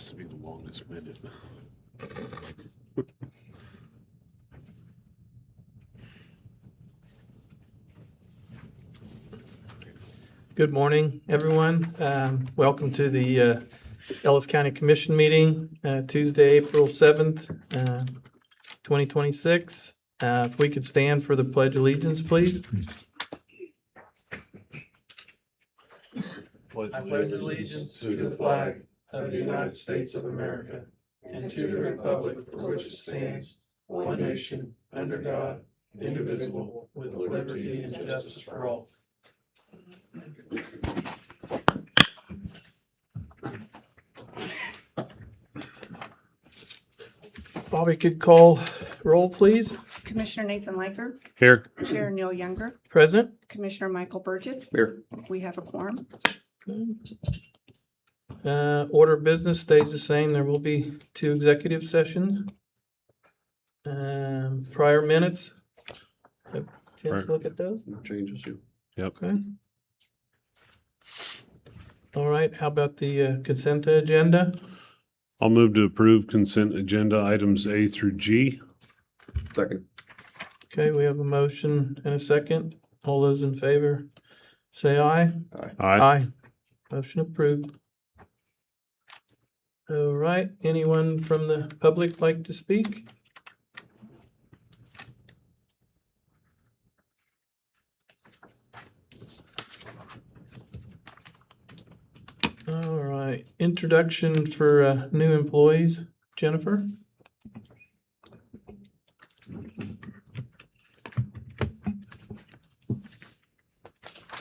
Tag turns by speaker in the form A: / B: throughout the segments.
A: to be the longest minute.
B: Good morning, everyone. Welcome to the Ellis County Commission meeting, Tuesday, April 7th, 2026. If we could stand for the Pledge of Allegiance, please. I pledge allegiance to the flag of the United States of America and to the republic for which it stands, one nation, under God, indivisible, with liberty and justice for all. Bobby could call roll, please.
C: Commissioner Nathan Liker,
A: Here.
C: Chair Neil Younger,
B: Present.
C: Commissioner Michael Burgess.
A: Here.
C: We have a quorum.
B: Order of business stays the same. There will be 2 executive sessions. Prior minutes. Have a chance to look at those?
A: No changes. Yep.
B: Okay. All right, how about the consent agenda?
A: I'll move to approve consent agenda items A through G. Second.
B: Okay, we have a motion and a second. All those in favor, say aye.
A: Aye.
B: Motion approved. All right, anyone from the public like to speak? All right, introduction for new employees. Jennifer?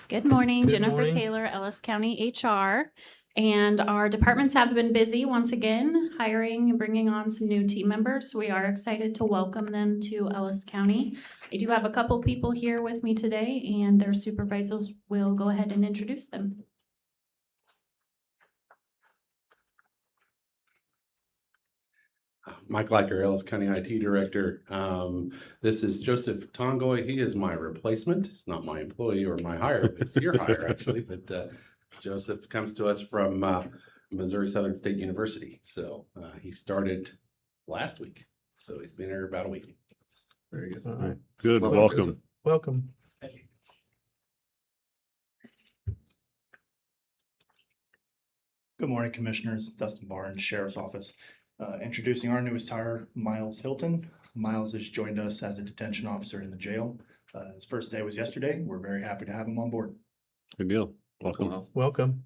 D: Good morning,
B: Good
D: Jennifer
B: morning.
D: Taylor, Ellis County HR. And our departments have been busy once again, hiring and bringing on some new team members. We are excited to welcome them to Ellis County. I do have a couple people here with me today, and their supervisors will go ahead and introduce them.
E: Mike Liker, Ellis County IT Director. This is Joseph Tongoy. He is my replacement. It's not my employee or my hire. It's your hire, actually. But Joseph comes to us from Missouri Southern State University. So he started last week. So he's been here about a week.
A: Very good.
B: All right.
A: Good. Welcome.
B: Welcome.
F: Good morning, Commissioners. Dustin Barnes, Sheriff's Office. Introducing our newest hire, Miles Hilton. Miles has joined us as a detention officer in the jail. His first day was yesterday. We're very happy to have him on board.
A: Good deal. Welcome.
B: Welcome.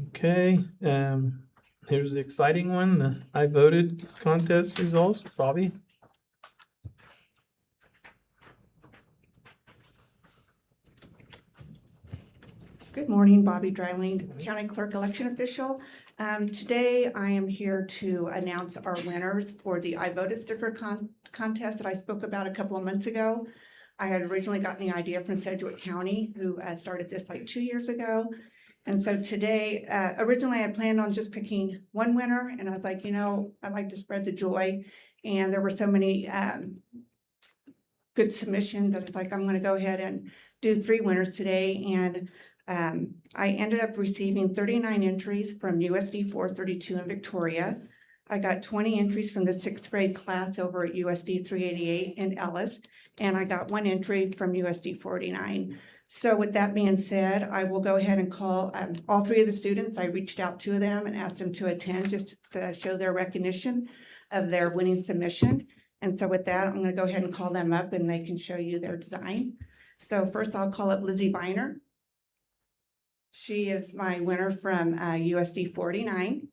B: Okay, here's the exciting one, the I voted contest results. Bobby?
C: Good morning, Bobby Dryling, County Clerk Election Official. Today I am here to announce our winners for the I Voted sticker contest that I spoke about a couple of months ago. I had originally gotten the idea from Sedgwick County, who started this like 2 years ago. And so today, originally I planned on just picking one winner, and I was like, I'd like to spread the joy. And there were so many good submissions that it's like, I'm gonna go ahead and do 3 winners today. And I ended up receiving 39 entries from USD 432 in Victoria. I got 20 entries from the 6th grade class over at USD 388 in Ellis, and I got 1 entry from USD 49. So with that being said, I will go ahead and call all 3 of the students. I reached out to them and asked them to attend just to show their recognition of their winning submission. And so with that, I'm gonna go ahead and call them up and they can show you their design. So first I'll call up Lizzie Viner. She is my winner from USD 49.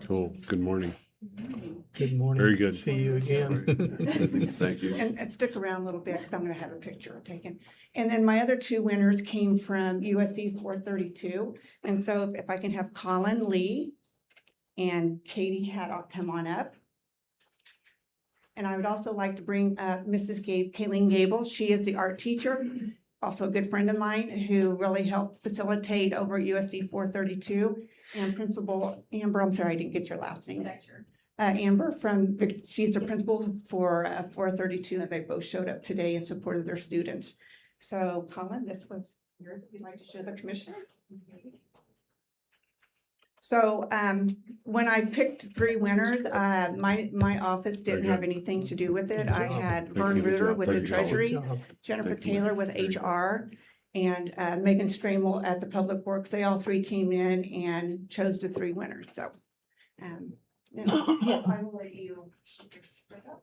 A: Cool. Good morning.
B: Good morning.
A: Very good.
B: See you again.
A: Thank you.
C: And stick around a little bit because I'm going to have a picture taken. And then my other 2 winners came from USD 432. And so if I can have Colin Lee and Katie Haddock come on up. And I would also like to bring up Mrs. Kayleen Gable. She is the art teacher also a good friend of mine who really helped facilitate over USD 432, and Principal Amber, I'm sorry, I didn't get your last name. Amber she's the principal for 432, and they both showed up today in support of their students. So Colin, this was yours, if you'd like to show the commissioners. So when I picked 3 winners, my office didn't have anything to do with it. I had Vern Reuter with the Treasury, Jennifer Taylor with HR, and Megan Stramel at the Public Works. They all 3 came in and chose the 3 winners. So yes, I will let you keep your secret up.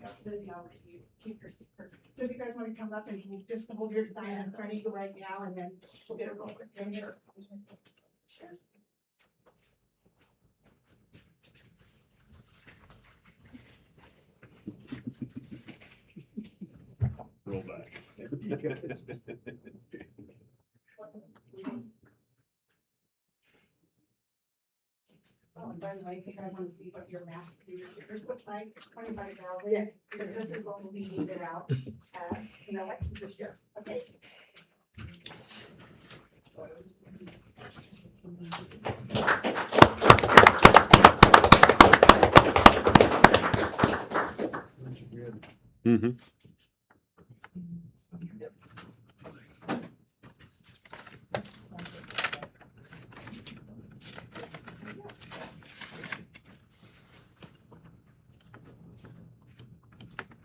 C: Yep, Lizzie, I'll let you keep your secret. So if you guys want to come up and you just hold your sign in front of you right now, and then we'll get a roll quick picture. Sure.
A: Roll back.
C: Oh, and by the way, if you guys want to see what your math looks like, it's 25,000. Because this is what will be needed out in the elections this year. Okay.
A: Mm-hmm.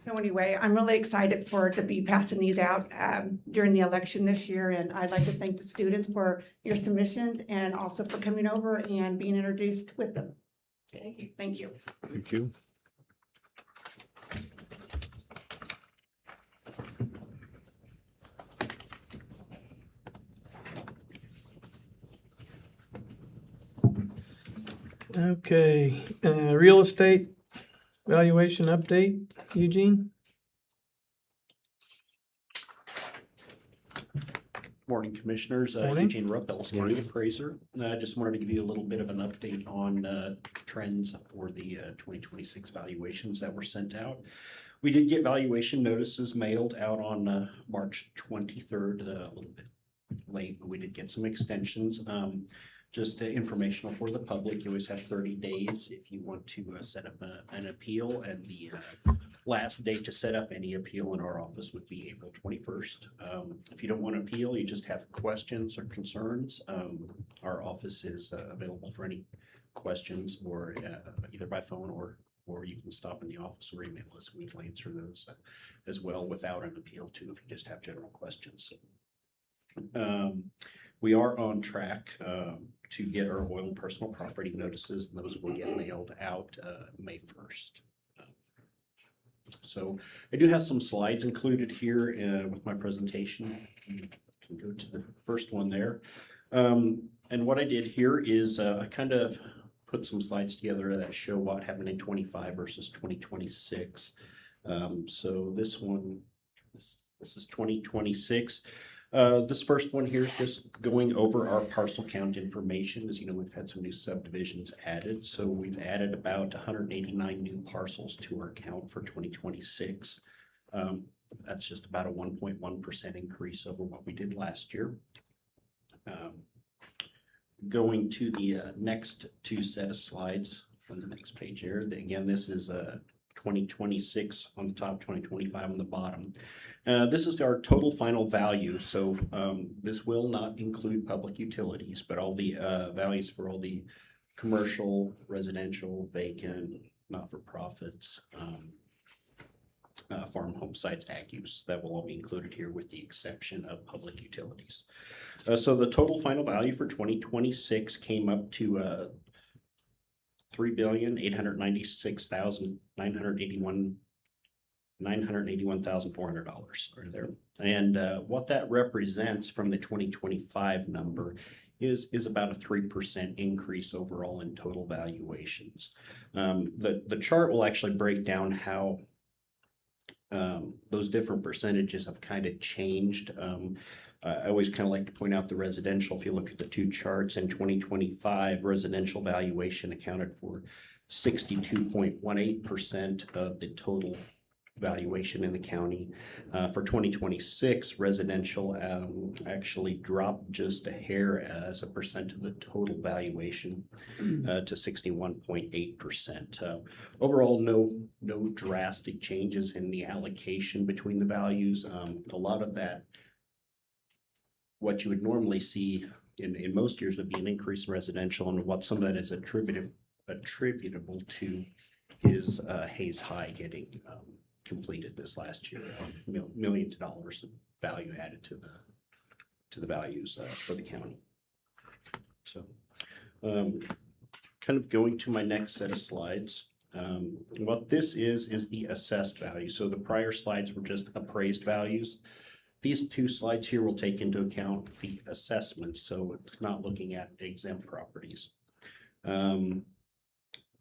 C: So anyway, I'm really excited to be passing these out during the election this year, and I'd like to thank the students for your submissions and also for coming over and being introduced with them. Thank you. Thank you.
A: Thank you.
B: Okay, real estate valuation update, Eugene?
G: Morning, Commissioners.
B: Morning.
G: Eugene Rupp, Ellis County Appraiser. I just wanted to give you a little bit of an update on trends for the 2026 valuations that were sent out. We did get valuation notices mailed out on March 23rd, a little bit late, but we did get some extensions. Just informational for the public. You always have 30 days if you want to set up an appeal, and the last date to set up any appeal in our office would be April 21st. If you don't want to appeal, you just have questions or concerns, our office is available for any questions, or either by phone or you can stop in the office or email us. We'll answer those as well without an appeal too, if you just have general questions. We are on track to get our oil and personal property notices, and those will get mailed out May 1st. So I do have some slides included here with my presentation. You can go to the first one there. And what I did here is I kind of put some slides together that show what happened in 25 versus 2026. So this one, this is 2026. This first one here is just going over our parcel count information. As you know, we've had some new subdivisions added. So we've added about 189 new parcels to our count for 2026. That's just about a 1.1% increase over what we did last year. Going to the next 2 set of slides on the next page here. Again, this is 2026 on the top, 2025 on the bottom. This is our total final value. So this will not include public utilities, but all the values for all the commercial, residential, vacant, not-for-profits, farm home sites, ag use, that will all be included here with the exception of public utilities. So the total final value for 2026 came up to $3,896,981,400 right there. And what that represents from the 2025 number is about a 3% increase overall in total valuations. The chart will actually break down how those different percentages have kind of changed. I always kind of like to point out the residential. If you look at the 2 charts in 2025, residential valuation accounted for 62.18% of the total valuation in the county. For 2026, residential actually dropped just a hair as a percent of the total valuation to 61.8%. Overall, no drastic changes in the allocation between the values. A lot of that, what you would normally see in most years would be an increase in residential, and what some of that is attributable to is Hayes High getting completed this last year. Millions of dollars of value added to the values for the county. So kind of going to my next set of slides. What this is the assessed value. So the prior slides were just appraised values. These two slides here will take into account the assessments, so it's not looking at exempt properties.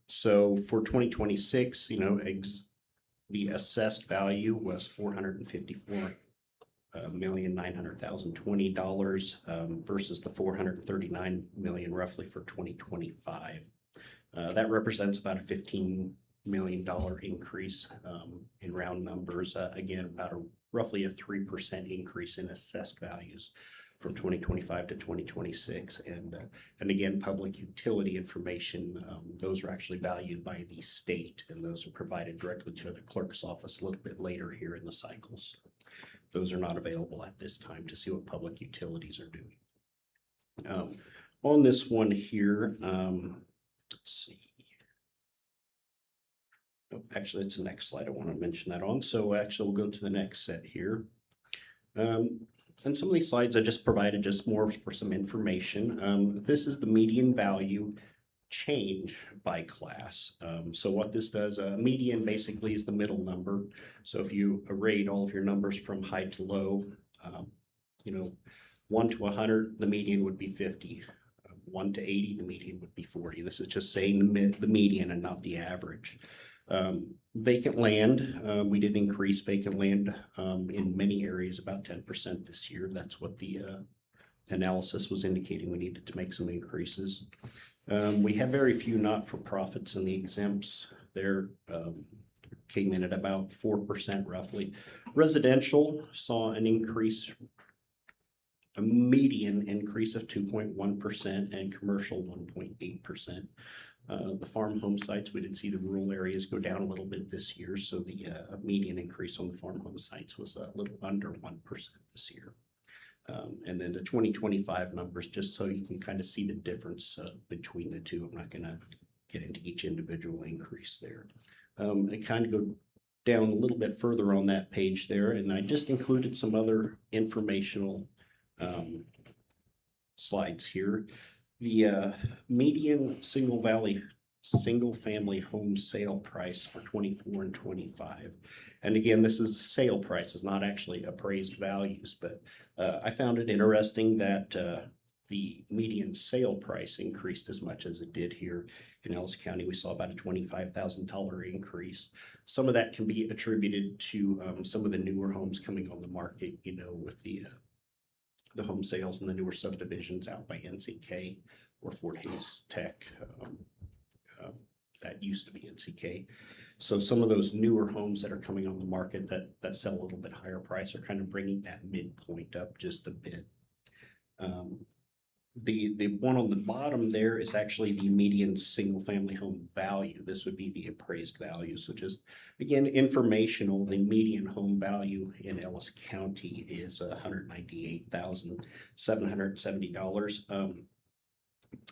G: So for 2026, the assessed value was $454,900,020 versus the $439 million roughly for 2025. That represents about a $15 million increase in round numbers. Again, about roughly a 3% increase in assessed values from 2025 to 2026. And again, public utility information, those are actually valued by the state, and those are provided directly to the clerk's office a little bit later here in the cycles. Those are not available at this time to see what public utilities are doing. On this one here, let's see. Oh, actually, it's the next slide I want to mention that on. So actually, we'll go to the next set here. And some of these slides I just provided just more for some information. This is the median value change by class. So what this does, median basically is the middle number. So if you arrayed all of your numbers from high to low, 1 to 100, the median would be 50. 1 to 80, the median would be 40. This is just saying the median and not the average. Vacant land, we did increase vacant land in many areas about 10% this year. That's what the analysis was indicating. We needed to make some increases. We have very few not-for-profits, and the exempts there came in at about 4% roughly. Residential saw an increase, a median increase of 2.1%, and commercial 1.8%. The farm home sites, we did see the rural areas go down a little bit this year, so the median increase on the farm home sites was a little under 1% this year. And then the 2025 numbers, just so you can kind of see the difference between the two. I'm not going to get into each individual increase there. I kind of go down a little bit further on that page there, and I just included some other informational slides here. The median single family home sale price for 24 and 25. And again, this is sale prices, not actually appraised values, but I found it interesting that the median sale price increased as much as it did here in Ellis County. We saw about a $25,000 increase. Some of that can be attributed to some of the newer homes coming on the market, with the home sales and the newer subdivisions out by NCK or Fort Hays Tech. That used to be NCK. So some of those newer homes that are coming on the market that sell a little bit higher price are kind of bringing that midpoint up just a bit. The one on the bottom there is actually the median single family home value. This would be the appraised value. So just again, informational, the median home value in Ellis County is $198,770.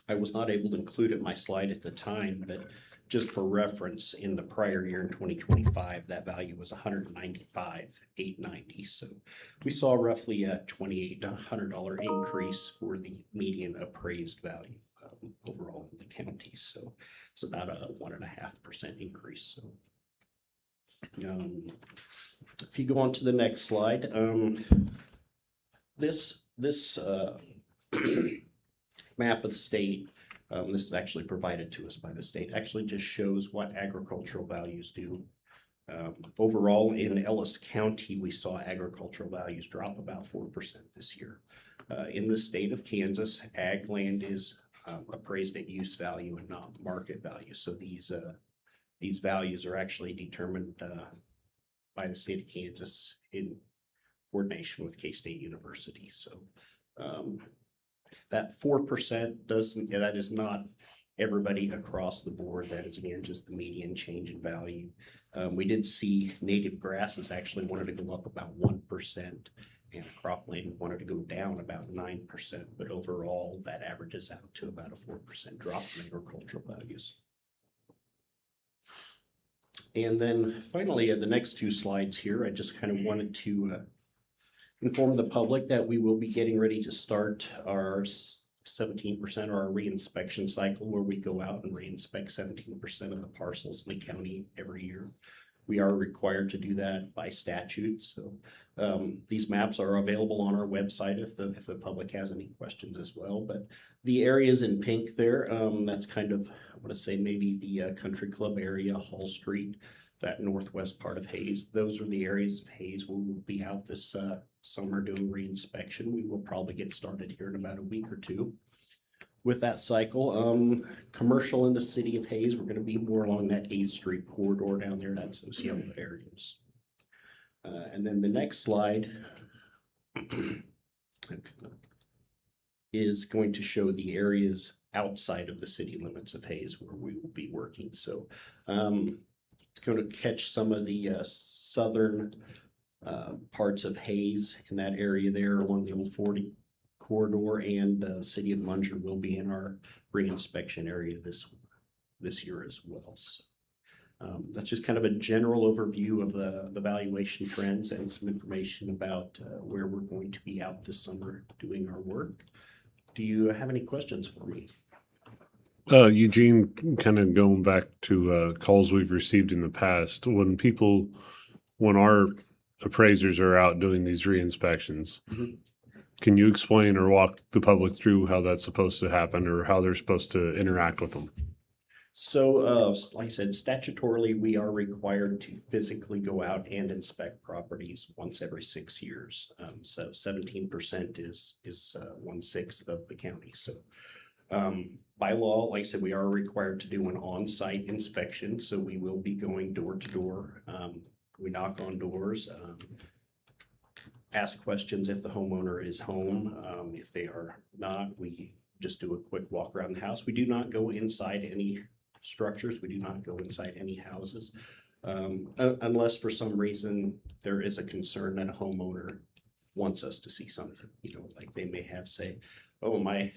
G: I was not able to include it in my slide at the time, but just for reference, in the prior year in 2025, that value was $195,890. So we saw roughly a $2,800 increase for the median appraised value overall in the county. So it's about a 1.5% increase. So if you go on to the next slide, this map of the state, this is actually provided to us by the state, actually just shows what agricultural values do. Overall, in Ellis County, we saw agricultural values drop about 4% this year. In the state of Kansas, ag land is appraised at use value and not market value. So these values are actually determined by the state of Kansas in coordination with K-State University. So that 4% that is not everybody across the board. That is again just the median change in value. We did see native grasses actually wanted to go up about 1%, and cropland wanted to go down about 9%, but overall that averages out to about a 4% drop in agricultural values. And then finally, the next two slides here, I just kind of wanted to inform the public that we will be getting ready to start our 17% or our reinspection cycle, where we go out and reinspect 17% of the parcels in the county every year. We are required to do that by statute. So these maps are available on our website if the public has any questions as well. But the areas in pink there, that's kind of, I want to say maybe the country club area, Hall Street, that northwest part of Hayes. Those are the areas of Hayes where we'll be out this summer doing reinspection. We will probably get started here in about a week or two with that cycle. Commercial in the city of Hayes, we're going to be more along that 8th Street corridor down there. That's those yellow areas. And then the next slide is going to show the areas outside of the city limits of Hayes where we will be working. So it's going to catch some of the southern parts of Hayes in that area there along the old 40 corridor, and the city of Munger will be in our reinspection area this year as well. So, that's just kind of a general overview of the valuation trends and some information about where we're going to be out this summer doing our work. Do you have any questions for me?
A: Eugene, kind of going back to calls we've received in the past, when our appraisers are out doing these re-inspections, can you explain or walk the public through how that's supposed to happen or how they're supposed to interact with them?
G: So, like I said, statutorily, we are required to physically go out and inspect properties once every 6 years. So 17% is 1/6 of the county. So by law, like I said, we are required to do an on-site inspection. So we will be going door to door. We knock on doors, ask questions if the homeowner is home. If they are not, we just do a quick walk around the house. We do not go inside any structures. We do not go inside any houses, unless for some reason there is a concern that a homeowner wants us to see something. You know, like they may have say, "Oh, my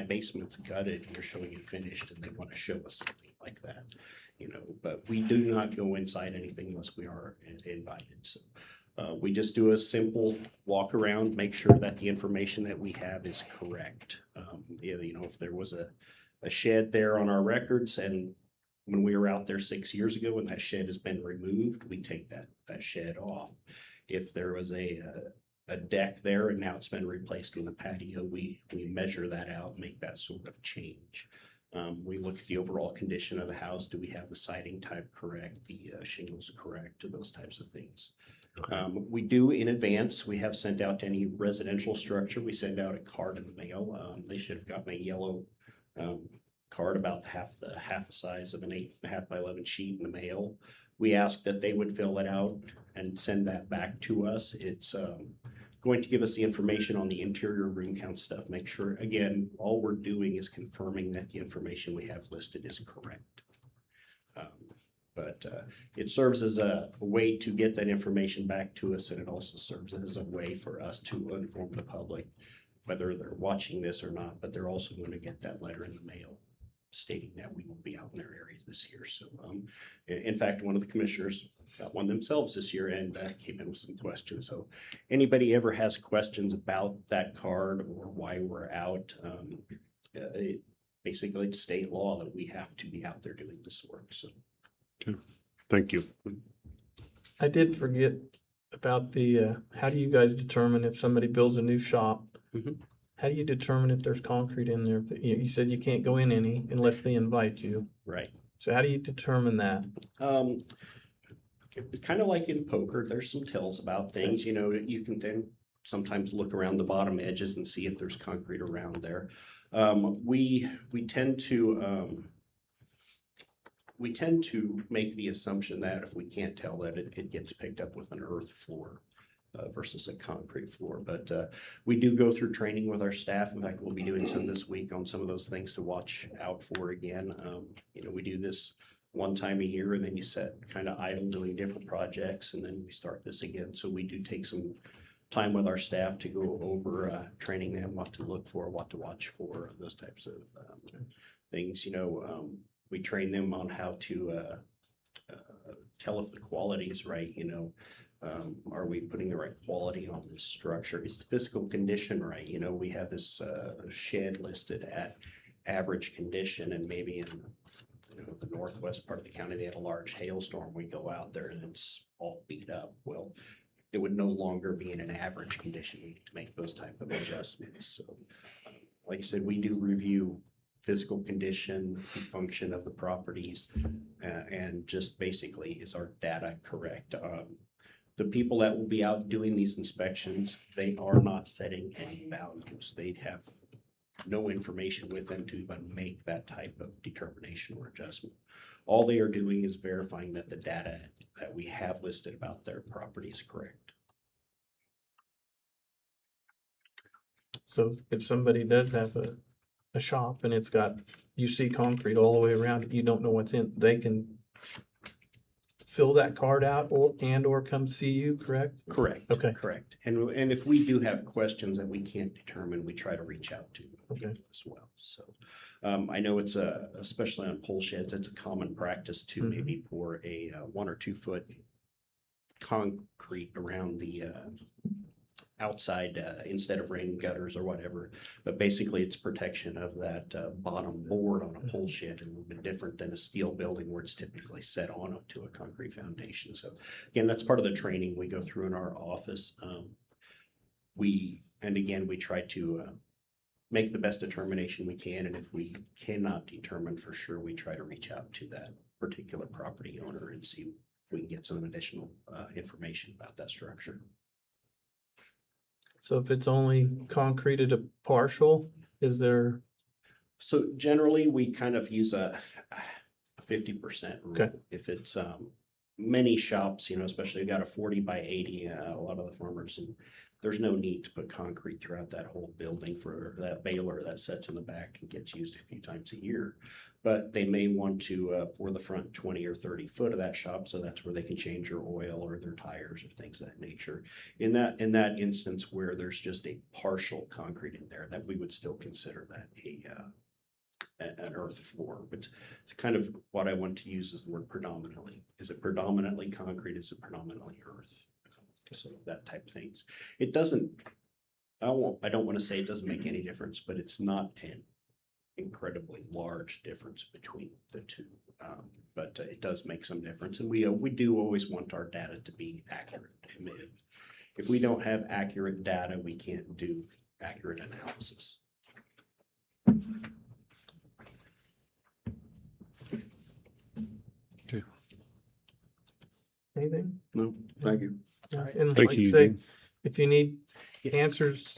G: basement's gutted. You're showing it finished," and they want to show us something like that. You know, but we do not go inside anything unless we are invited. So we just do a simple walk around, make sure that the information that we have is correct. You know, if there was a shed there on our records, and when we were out there 6 years ago and that shed has been removed, we take that shed off. If there was a deck there and now it's been replaced with a patio, we measure that out, make that sort of change. We look at the overall condition of the house. Do we have the siding type correct, the shingles correct, those types of things. We do in advance. We have sent out to any residential structure. We send out a card in the mail. They should have gotten a yellow card about half the size of an 8.5 by 11 sheet in the mail. We ask that they would fill it out and send that back to us. It's going to give us the information on the interior room count stuff. Make sure, again, all we're doing is confirming that the information we have listed is correct. But it serves as a way to get that information back to us, and it also serves as a way for us to inform the public, whether they're watching this or not, but they're also going to get that letter in the mail stating that we will be out in their area this year. So in fact, one of the commissioners got one themselves this year and came in with some questions. So anybody ever has questions about that card or why we're out, basically it's state law that we have to be out there doing this work. So.
A: Okay. Thank you.
B: I did forget about the, how do you guys determine if somebody builds a new shop?
G: Mhm.
B: How do you determine if there's concrete in there? You said you can't go in any unless they invite you.
G: Right.
B: So how do you determine that?
G: Kind of like in poker, there's some tells about things. You know, you can then sometimes look around the bottom edges and see if there's concrete around there. We tend to we tend to make the assumption that if we can't tell that it gets picked up with an earth floor versus a concrete floor. But we do go through training with our staff. In fact, we'll be doing some this week on some of those things to watch out for again. We do this one time a year, and then you set kind of idle doing different projects, and then we start this again. So we do take some time with our staff to go over training them, what to look for, what to watch for, those types of things. We train them on how to tell if the quality is right. Are we putting the right quality on this structure? Is the physical condition right? We have this shed listed at average condition, and maybe in the northwest part of the county, they had a large hailstorm. We go out there and it's all beat up. Well, it would no longer be in an average condition. We need to make those type of adjustments. So, like I said, we do review physical condition, the function of the properties, and just basically, is our data correct? The people that will be out doing these inspections, they are not setting any values. They have no information with them to even make that type of determination or adjustment. All they are doing is verifying that the data that we have listed about their property is correct.
B: So if somebody does have a shop and it's got, you see concrete all the way around it, you don't know what's in, they can fill that card out or come see you, correct?
G: Correct.
B: Okay.
G: Correct. And if we do have questions that we can't determine, we try to reach out to people as well. So I know it's especially on pole sheds, it's a common practice to maybe pour a 1 or 2 foot concrete around the outside instead of rain gutters or whatever. But basically it's protection of that bottom board on a pole shed, and a little bit different than a steel building where it's typically set on to a concrete foundation. So again, that's part of the training we go through in our office. We try to make the best determination we can. And if we cannot determine for sure, we try to reach out to that particular property owner and see if we can get some additional information about that structure.
B: So if it's only concreted a partial, is there,
G: So generally, we kind of use a 50% rule.
B: Okay.
G: If it's many shops, especially you got a 40 by 80, a lot of the farmers, and there's no need to put concrete throughout that whole building for that baler that sits in the back and gets used a few times a year. But they may want to pour the front 20 or 30 foot of that shop, so that's where they can change their oil or their tires or things of that nature. In that instance where there's just a partial concrete in there, that we would still consider that an earth floor. But it's kind of what I want to use is the word predominantly. Is it predominantly concrete? Is it predominantly earth? So that type of things. It doesn't, I don't want to say it doesn't make any difference, but it's not an incredibly large difference between the two. But it does make some difference. And we do always want our data to be accurate. If we don't have accurate data, we can't do accurate analysis.
B: anything?
G: No, thank you.
B: And
A: Thank
B: like
A: you,
B: you say,
A: Eugene.
B: if you need answers,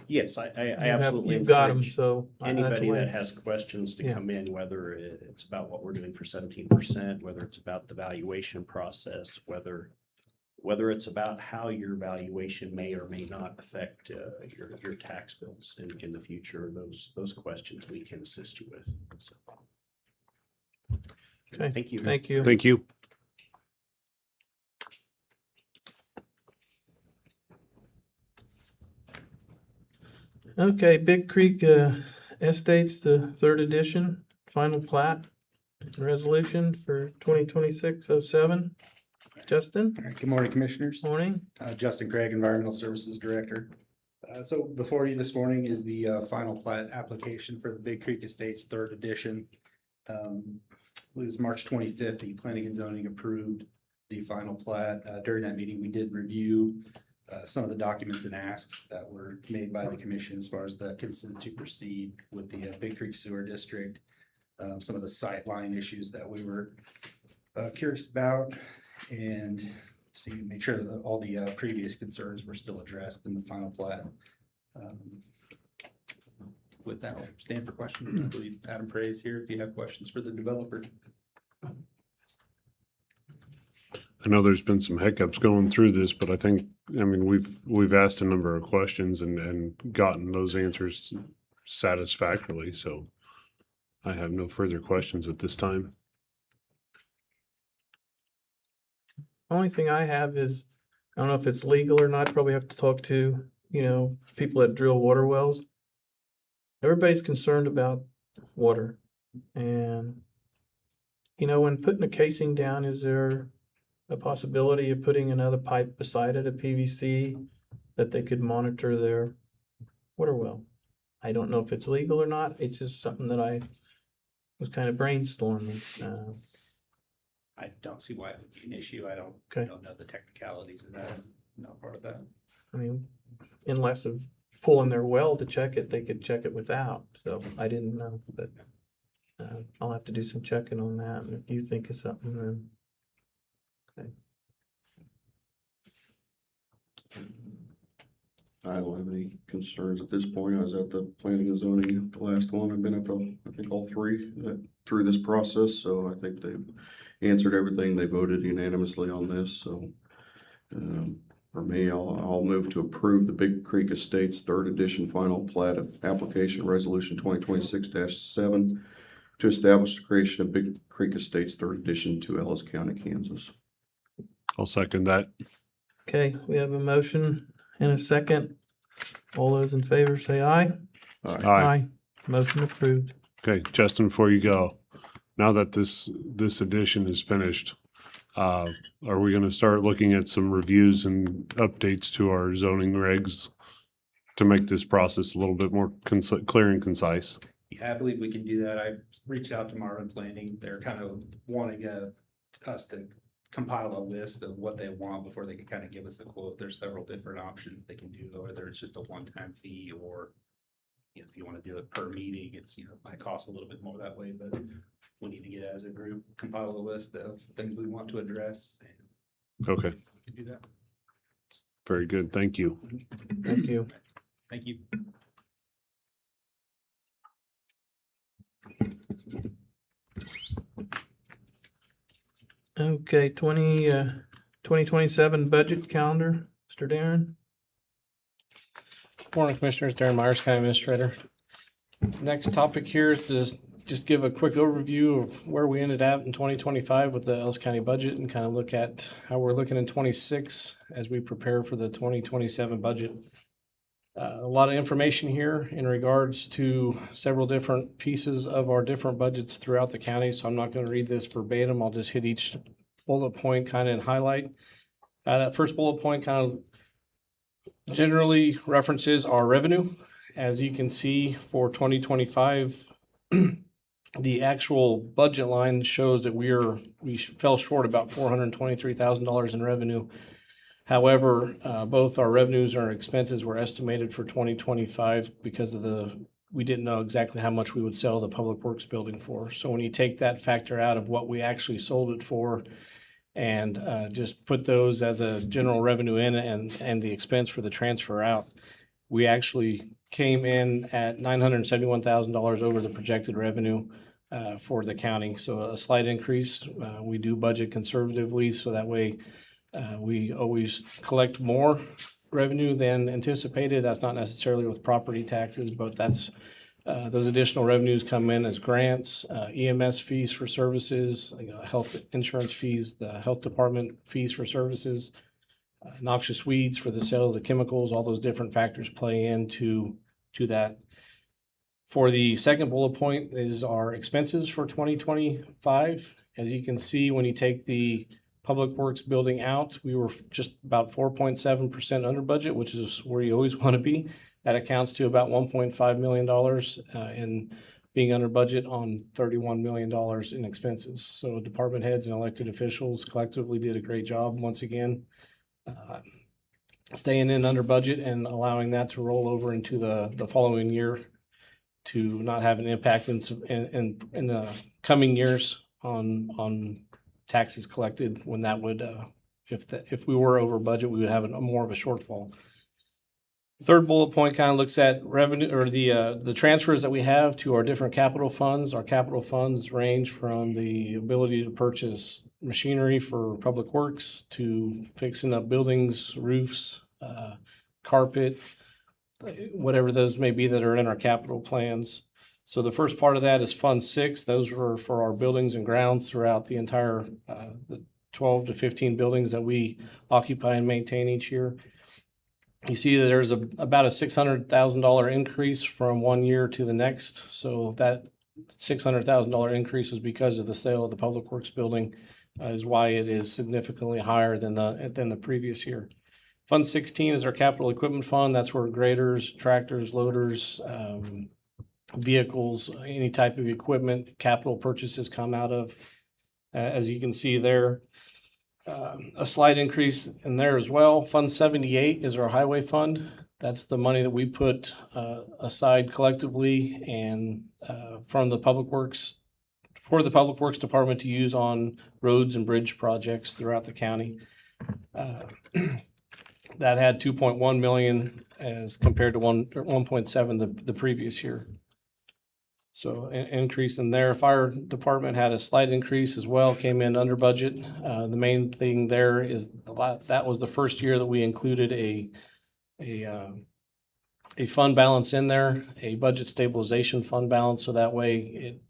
G: Yes, I absolutely
B: you've got them,
G: encourage
B: so. that's the
G: anybody
B: way.
G: that has questions to
B: Yeah.
G: come in, whether it's about what we're doing for 17%, whether it's about the valuation process, whether it's about how your valuation may or may not affect your tax bills in the future, those questions we can assist you with. So,
B: Okay,
G: thank you.
B: thank you.
A: Thank you.
B: Okay, Big Creek Estates, the 3rd edition, final plat resolution for 2026-07. Justin,
H: All right, good morning, Commissioners.
B: morning.
H: Justin Craig, Environmental Services Director. So before you this morning is the final plat application for the Big Creek Estates 3rd edition. It was March 25th, the Planning and Zoning approved the final plat. During that meeting, we did review some of the documents and asks that were made by the commission as far as the consent to proceed with the Big Creek Sewer District. Some of the sightline issues that we were curious about, and see, make sure that all the previous concerns were still addressed in the final plat. with that, I'll stand for questions. I believe Adam Prey is here if you have questions for the developer.
A: I know there's been some hiccups going through this, but I think, I mean, we've asked a number of questions and gotten those answers satisfactorily, so I have no further questions at this time.
B: Only thing I have is, I don't know if it's legal or not, probably have to talk to, people that drill water wells. Everybody's concerned about water. And, when putting a casing down, is there a possibility of putting another pipe beside it, a PVC, that they could monitor their water well? I don't know if it's legal or not. It's just something that I was kind of brainstorming.
H: I don't see why it would be an issue. I
B: Okay.
H: don't know the technicalities of that. I'm not part of that.
B: I mean, unless of pulling their well to check it, they could check it without. So I didn't know, but I'll have to do some checking on that. And if you think of something, then okay.
I: I don't have any concerns at this point. I was at the planning and zoning, the last one. I've been at I think all three through this process. So I think they've answered everything. They voted unanimously on this. So for me, I'll move to approve the Big Creek Estates third edition final plat of application resolution 2026-7 to establish the creation of Big Creek Estates third edition to Ellis County, Kansas.
A: I'll second that.
B: Okay, we have a motion and a second. All those in favor say aye.
A: Aye.
B: Motion approved.
A: Okay, Justin, before you go, now that this edition is finished, are we gonna start looking at some reviews and updates to our zoning regs to make this process a little bit more clear and concise?
H: Yeah, I believe we can do that. I reached out to Marvin Planning. They're kind of wanting us to compile a list of what they want before they can kind of give us a quote. There's several different options they can do, whether it's just a one-time fee or if you want to do it per meeting, it's, might cost a little bit more that way, but we need to get as a group, compile a list of things we want to address. And
A: Okay,
H: we can do that.
A: very good. Thank you.
B: Thank you.
H: Thank you.
B: Okay, 2027 budget calendar, Mr. Darren.
J: Morning, Commissioners. Darren Myers, County Administrator. Next topic here is to just give a quick overview of where we ended at in 2025 with the Ellis County budget and kind of look at how we're looking in 26 as we prepare for the 2027 budget. A lot of information here in regards to several different pieces of our different budgets throughout the county, so I'm not going to read this verbatim. I'll just hit each bullet point kind of and highlight. That first bullet point kind of generally references our revenue. As you can see for 2025, the actual budget line shows that we fell short about $423,000 in revenue. However, both our revenues and our expenses were estimated for 2025 because we didn't know exactly how much we would sell the Public Works building for. So when you take that factor out of what we actually sold it for and just put those as a general revenue in and the expense for the transfer out, we actually came in at $971,000 over the projected revenue for the county. So a slight increase. We do budget conservatively, so that way we always collect more revenue than anticipated. That's not necessarily with property taxes, but that's those additional revenues come in as grants, EMS fees for services, health insurance fees, the health department fees for services, noxious weeds for the sale of the chemicals. All those different factors play into that. For the second bullet point is our expenses for 2025. As you can see, when you take the Public Works building out, we were just about 4.7% under budget, which is where you always want to be. That accounts to about $1.5 million in being under budget on $31 million in expenses. So department heads and elected officials collectively did a great job once again, staying in under budget and allowing that to roll over into the following year to not have an impact in the coming years on taxes collected when that would, if we were over budget, we would have more of a shortfall. Third bullet point kind of looks at revenue or the transfers that we have to our different capital funds. Our capital funds range from the ability to purchase machinery for public works to fixing up buildings, roofs, carpet, whatever those may be that are in our capital plans. So the first part of that is Fund 6. Those were for our buildings and grounds throughout the entire the 12 to 15 buildings that we occupy and maintain each year. You see that there's about a $600,000 increase from one year to the next. So that $600,000 increase was because of the sale of the Public Works building, is why it is significantly higher than the previous year. Fund 16 is our capital equipment fund. That's where graders, tractors, loaders, vehicles, any type of equipment, capital purchases come out of. As you can see there, a slight increase in there as well. Fund 78 is our highway fund. That's the money that we put aside collectively and from the Public Works, for the Public Works Department to use on roads and bridge projects throughout the county. That had 2.1 million as compared to 1.7 the previous year. So an increase in there. Fire department had a slight increase as well, came in under budget. The main thing there is that was the first year that we included a fund balance in there, a budget stabilization fund balance. So that way it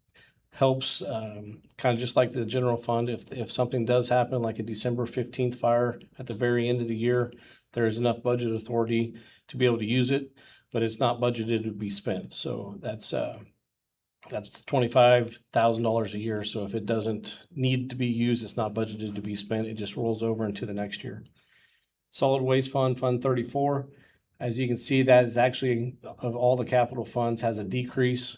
J: helps kind of just like the general fund. If something does happen, like a December 15th fire at the very end of the year, there's enough budget authority to be able to use it, but it's not budgeted to be spent. So that's $25,000 a year. So if it doesn't need to be used, it's not budgeted to be spent. It just rolls over into the next year. Solid Waste Fund, Fund 34. As you can see, that is actually, of all the capital funds, has a decrease.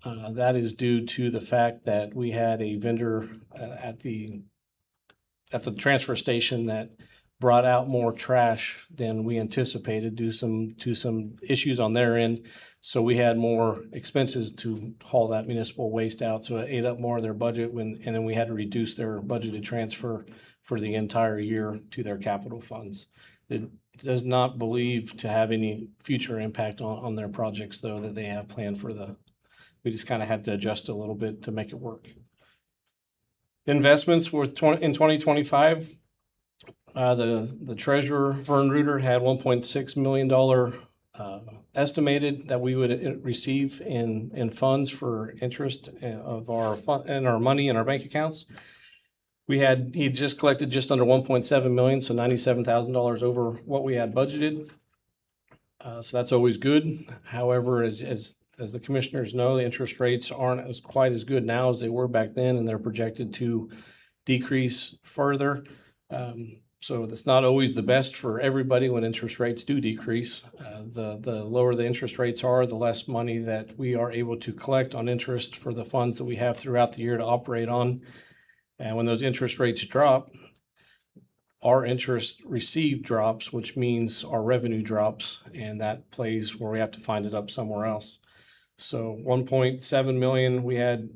J: That is due to the fact that we had a vendor at the transfer station that brought out more trash than we anticipated due to some issues on their end. So we had more expenses to haul that municipal waste out. So it ate up more of their budget and then we had to reduce their budgeted transfer for the entire year to their capital funds. It does not believe to have any future impact on their projects though that they have planned we just kind of had to adjust a little bit to make it work. Investments were in 2025. The treasurer, Vern Reuter, had $1.6 million estimated that we would receive in funds for interest of our money in our bank accounts. He just collected just under 1.7 million, so $97,000 over what we had budgeted. So that's always good. However, as the commissioners know, the interest rates aren't quite as good now as they were back then, and they're projected to decrease further. So that's not always the best for everybody when interest rates do decrease. The lower the interest rates are, the less money that we are able to collect on interest for the funds that we have throughout the year to operate on. And when those interest rates drop, our interest received drops, which means our revenue drops, and that plays where we have to find it up somewhere else. So 1.7 million, we had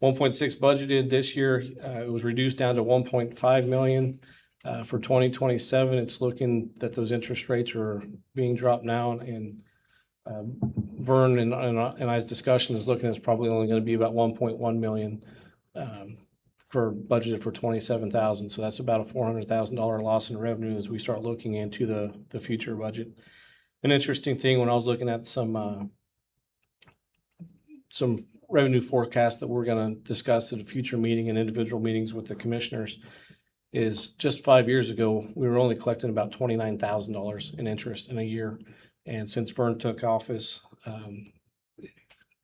J: 1.6 budgeted this year. It was reduced down to 1.5 million. For 2027, it's looking that those interest rates are being dropped now, and Vern and I's discussion is looking at it's probably only going to be about 1.1 million for budgeted for 27,000. So that's about a $400,000 loss in revenue as we start looking into the future budget. An interesting thing when I was looking at some revenue forecasts that we're going to discuss at a future meeting and individual meetings with the commissioners is just 5 years ago, we were only collecting about $29,000 in interest in a year. And since Vern took office,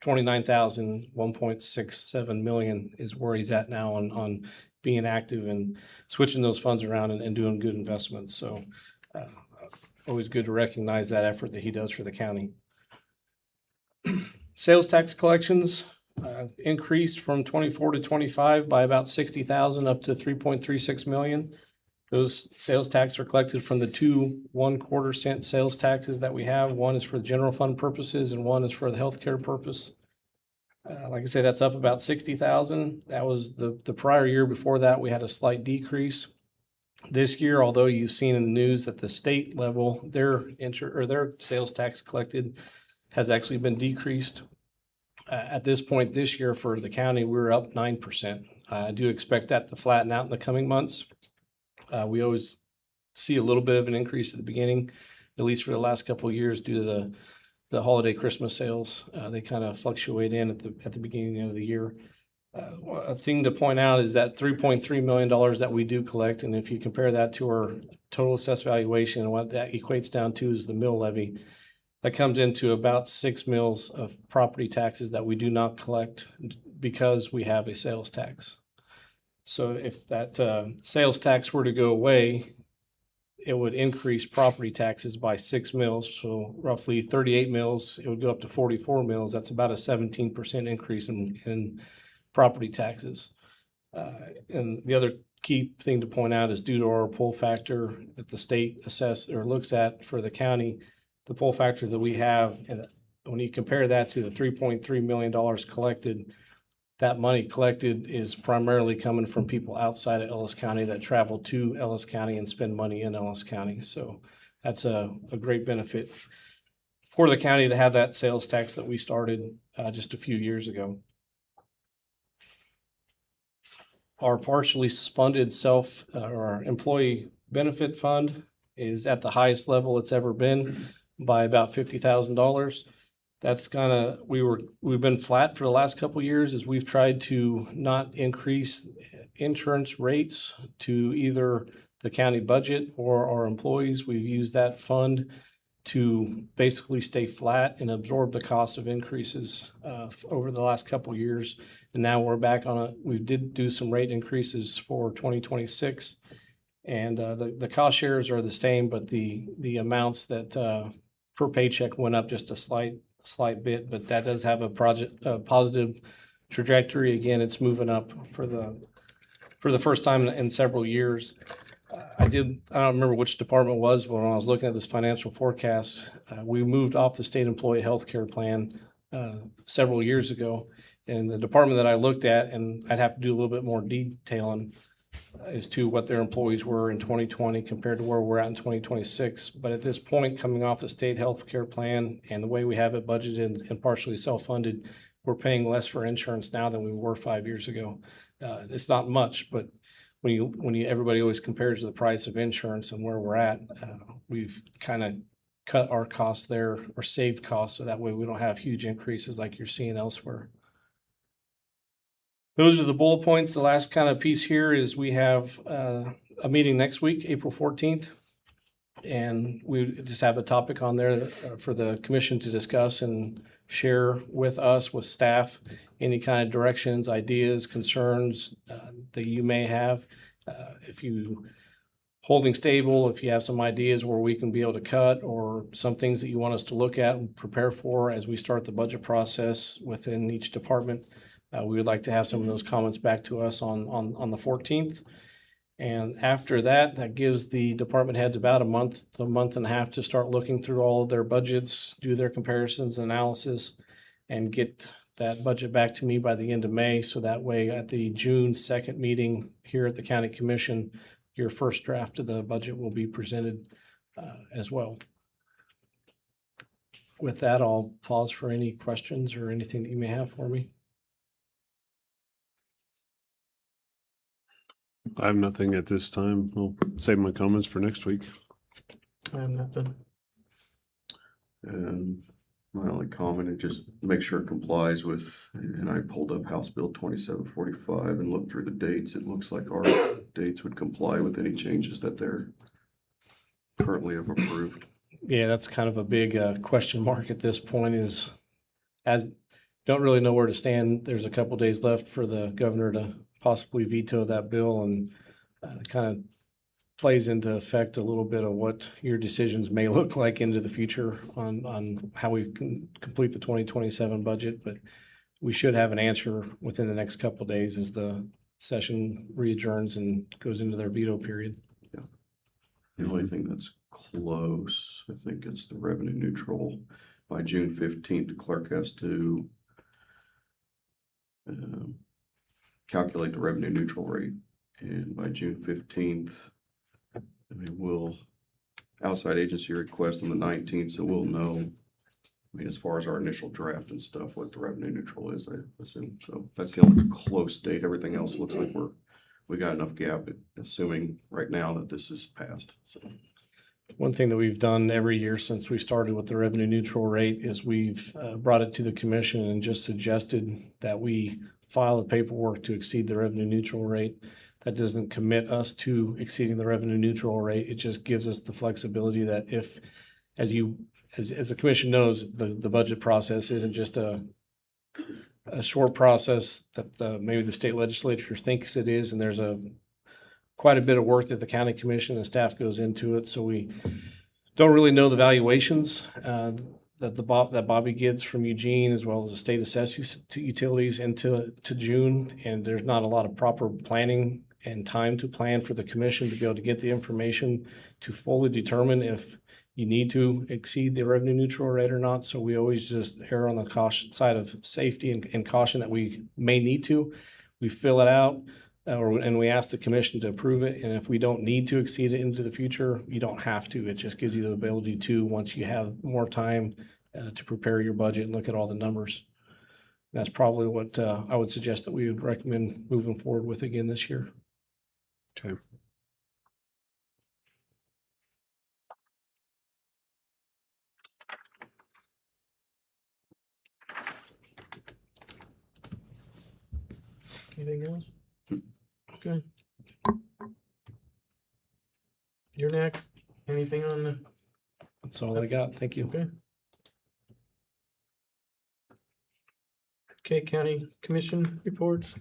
J: 29,000, 1.67 million is where he's at now on being active and switching those funds around and doing good investments. So always good to recognize that effort that he does for the county. Sales tax collections increased from 24 to 25 by about 60,000 up to 3.36 million. Those sales tax are collected from the two 1/4 cent sales taxes that we have. One is for the general fund purposes and one is for the healthcare purpose. Like I said, that's up about 60,000. That was the prior year before that, we had a slight decrease. This year, although you've seen in the news that the state level, their sales tax collected has actually been decreased. At this point this year for the county, we're up 9%. I do expect that to flatten out in the coming months. We always see a little bit of an increase at the beginning, at least for the last couple of years due to the holiday Christmas sales. They kind of fluctuate in at the beginning of the year. A thing to point out is that $3.3 million that we do collect, and if you compare that to our total assessed valuation, and what that equates down to is the mill levy, that comes into about 6 mills of property taxes that we do not collect because we have a sales tax. So if that sales tax were to go away, it would increase property taxes by 6 mills. So roughly 38 mills, it would go up to 44 mills. That's about a 17% increase in property taxes. And the other key thing to point out is due to our pull factor that the state assesses or looks at for the county, the pull factor that we have, and when you compare that to the $3.3 million collected, that money collected is primarily coming from people outside of Ellis County that travel to Ellis County and spend money in Ellis County. So that's a great benefit for the county to have that sales tax that we started just a few years ago. Our partially funded or employee benefit fund is at the highest level it's ever been by about $50,000. That's we've been flat for the last couple of years as we've tried to not increase insurance rates to either the county budget or our employees. We've used that fund to basically stay flat and absorb the cost of increases over the last couple of years. And now we're back on it. We did do some rate increases for 2026, and the cost shares are the same, but the amounts that per paycheck went up just a slight bit. But that does have a positive trajectory. Again, it's moving up for the first time in several years. I don't remember which department it was, but when I was looking at this financial forecast, we moved off the state employee health care plan several years ago. And the department that I looked at, and I'd have to do a little bit more detailing as to what their employees were in 2020 compared to where we're at in 2026. But at this point, coming off the state health care plan and the way we have it budgeted and partially self-funded, we're paying less for insurance now than we were 5 years ago. It's not much, but everybody always compares the price of insurance and where we're at, we've kind of cut our costs there or saved costs so that way we don't have huge increases like you're seeing elsewhere. Those are the bullet points. The last kind of piece here is we have a meeting next week, April 14th, and we just have a topic on there for the commission to discuss and share with us, with staff, any kind of directions, ideas, concerns that you may have. If you holding stable, if you have some ideas where we can be able to cut or some things that you want us to look at and prepare for as we start the budget process within each department, we would like to have some of those comments back to us on the 14th. And after that, that gives the department heads about a month and a half to start looking through all of their budgets, do their comparisons, analysis, and get that budget back to me by the end of May. So that way at the June 2nd meeting here at the County Commission, your first draft of the budget will be presented as well. With that, I'll pause for any questions or anything that you may have for me.
A: I have nothing at this time. I'll save my comments for next week.
J: I have nothing.
I: My only comment is just make sure it complies with, and I pulled up House Bill 2745 and looked through the dates. It looks like our dates would comply with any changes that they're currently have approved.
J: Yeah, that's kind of a big question mark at this point is as don't really know where to stand. There's a couple days left for the governor to possibly veto that bill, and kind of plays into effect a little bit of what your decisions may look like into the future on how we can complete the 2027 budget. But we should have an answer within the next couple of days as the session readjourns and goes into their veto period.
I: Yeah. The only thing that's close, I think it's the revenue neutral. By June 15th, the clerk has to calculate the revenue neutral rate. And by June 15th, I mean, we'll, outside agency request on the 19th, so we'll know, I mean, as far as our initial draft and stuff, what the revenue neutral is, I assume. So that's the only close date. Everything else looks like we got enough gap, assuming right now that this is passed, so.
J: One thing that we've done every year since we started with the revenue neutral rate is we've brought it to the commission and just suggested that we file the paperwork to exceed the revenue neutral rate. That doesn't commit us to exceeding the revenue neutral rate. It just gives us the flexibility that if, as the commission knows, the budget process isn't just a short process that maybe the state legislature thinks it is, and there's quite a bit of work that the county commission and staff goes into it. So we don't really know the valuations that Bobby gets from Eugene, as well as the state assessed utilities into June. And there's not a lot of proper planning and time to plan for the commission to be able to get the information to fully determine if you need to exceed the revenue neutral rate or not. So we always just err on the caution side of safety and caution that we may need to. We fill it out. And we ask the commission to approve it. And if we don't need to exceed it into the future, you don't have to. It just gives you the ability to, once you have more time to prepare your budget and look at all the numbers. That's probably what I would suggest that we would recommend moving forward with again this year.
A: Okay.
B: Anything else? Okay. You're next. Anything on the,
J: That's all I got. Thank you.
B: okay. Okay, county commission reports.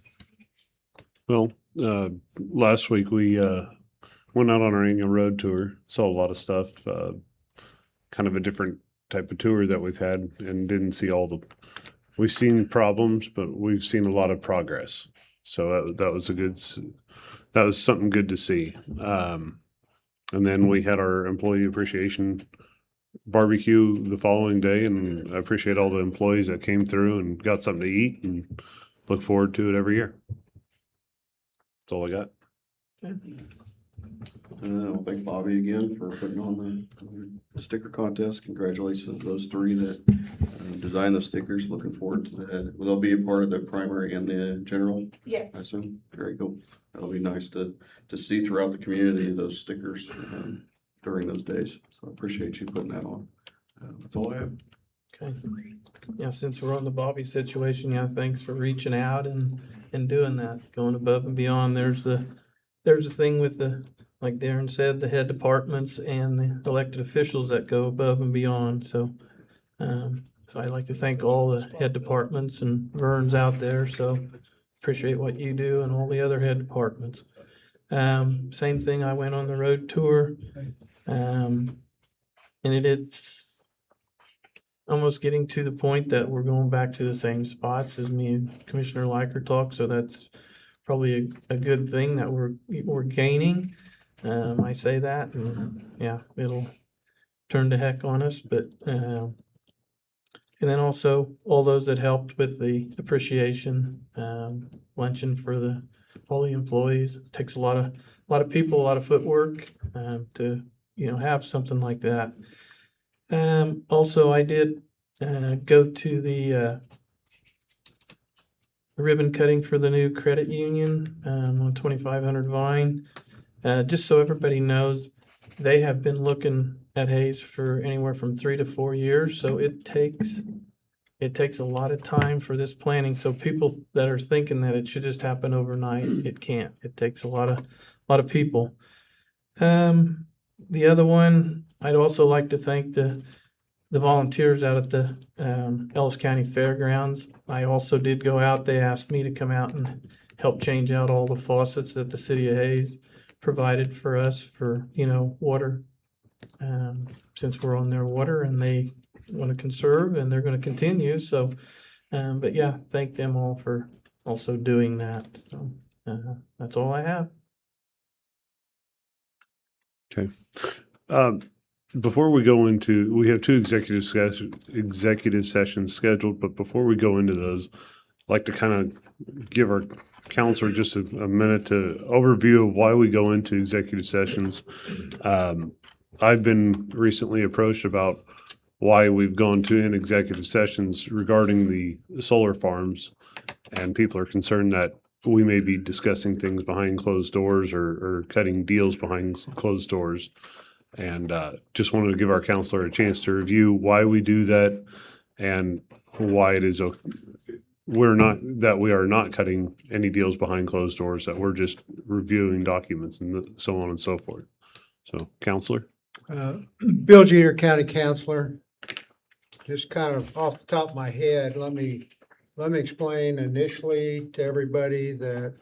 A: Well, last week we went out on our annual road tour, saw a lot of stuff, kind of a different type of tour that we've had, and didn't see we've seen problems, but we've seen a lot of progress. So that was something good to see. And then we had our employee appreciation barbecue the following day, and I appreciate all the employees that came through and got something to eat, and look forward to it every year. That's all I got.
I: I'll thank Bobby again for putting on the sticker contest. Congratulations to those three that designed the stickers. Looking forward to that. Will they be a part of the primary and the general?
C: Yes.
I: I assume. Very cool. That'll be nice to see throughout the community those stickers during those days. So I appreciate you putting that on. That's all I have.
B: Okay. Yeah, since we're on the Bobby situation, yeah, thanks for reaching out and doing that, going above and beyond. There's a thing with like Darren said, the head departments and the elected officials that go above and beyond. So, so I'd like to thank all the head departments and Vern's out there. So appreciate what you do and all the other head departments. Same thing. I went on the road tour, and it's almost getting to the point that we're going back to the same spots as me and Commissioner Liker talked. So that's probably a good thing that we're gaining. I say that, and yeah, it'll turn to heck on us. But and then also all those that helped with the appreciation luncheon for all the employees. It takes a lot of people, a lot of footwork to have something like that. Also, I did go to the ribbon cutting for the new credit union on 2500 Vine. Just so everybody knows, they have been looking at Hayes for anywhere from 3 to 4 years. So it takes a lot of time for this planning. So people that are thinking that it should just happen overnight, it can't. It takes a lot of people. The other one, I'd also like to thank the volunteers out at the Ellis County Fairgrounds. I also did go out. They asked me to come out and help change out all the faucets that the city of Hayes provided for us for, water, since we're on their water and they want to conserve and they're going to continue. So, but yeah, thank them all for also doing that. So, that's all I have.
A: Okay. Before we go we have two executive sessions scheduled, but before we go into those, like to kind of give our counselor just a minute to overview of why we go into executive sessions. I've been recently approached about why we've gone to in executive sessions regarding the solar farms. And people are concerned that we may be discussing things behind closed doors or cutting deals behind closed doors. And just wanted to give our counselor a chance to review why we do that and why it is we are not cutting any deals behind closed doors, that we're just reviewing documents and so on and so forth. So, counselor?
B: Bill Jeter, County Counselor. Just kind of off the top of my head, let me explain initially to everybody that,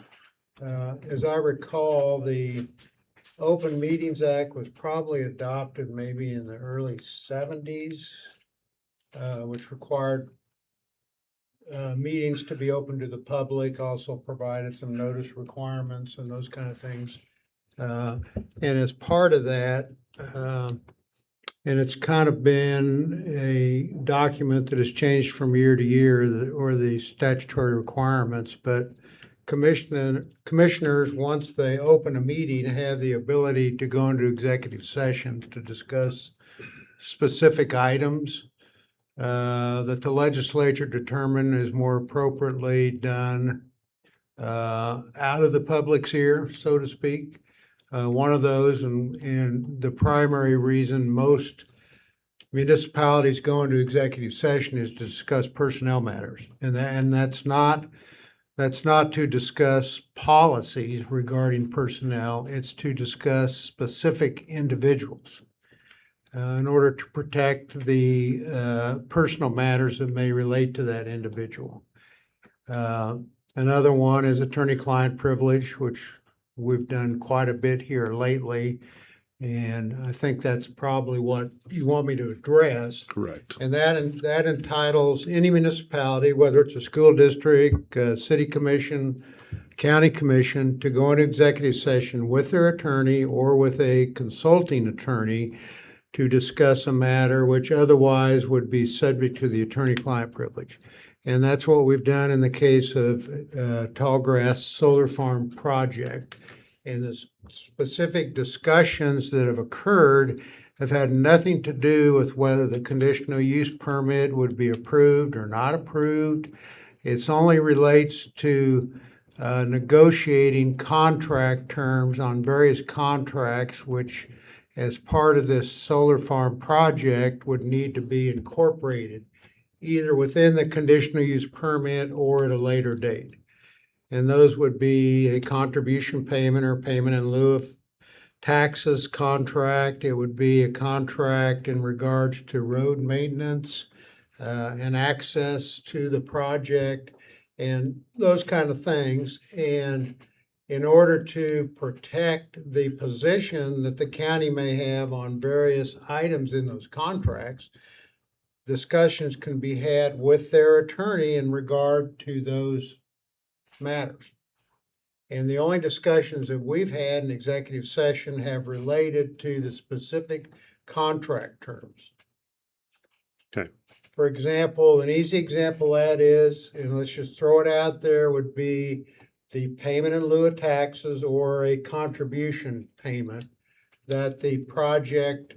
B: as I recall, the Open Meetings Act was probably adopted maybe in the early 70s, which required meetings to be open to the public, also provided some notice requirements and those kind of things. And as part of that, and it's kind of been a document that has changed from year to year, or the statutory requirements, but commissioners, once they open a meeting, have the ability to go into executive session to discuss specific items that the legislature determined is more appropriately done out of the public's ear, so to speak. One of those, and the primary reason most municipalities go into executive session is to discuss personnel matters. And that's not to discuss policies regarding personnel, it's to discuss specific individuals in order to protect the personal matters that may relate to that individual. Another one is attorney-client privilege, which we've done quite a bit here lately. And I think that's probably what you want me to address.
A: Correct.
B: And that entitles any municipality, whether it's a school district, city commission, county commission, to go into executive session with their attorney or with a consulting attorney to discuss a matter which otherwise would be subject to the attorney-client privilege. And that's what we've done in the case of Tallgrass Solar Farm project. And the specific discussions that have occurred have had nothing to do with whether the conditional use permit would be approved or not approved. It only relates to negotiating contract terms on various contracts, which as part of this solar farm project would need to be incorporated either within the conditional use permit or at a later date. And those would be a contribution payment or payment in lieu of taxes contract. It would be a contract in regards to road maintenance and access to the project and those kind of things. And in order to protect the position that the county may have on various items in those contracts, discussions can be had with their attorney in regard to those matters. And the only discussions that we've had in executive session have related to the specific contract terms.
A: Okay.
B: For example, an easy example of that is, and let's just throw it out there, would be the payment in lieu of taxes or a contribution payment that the project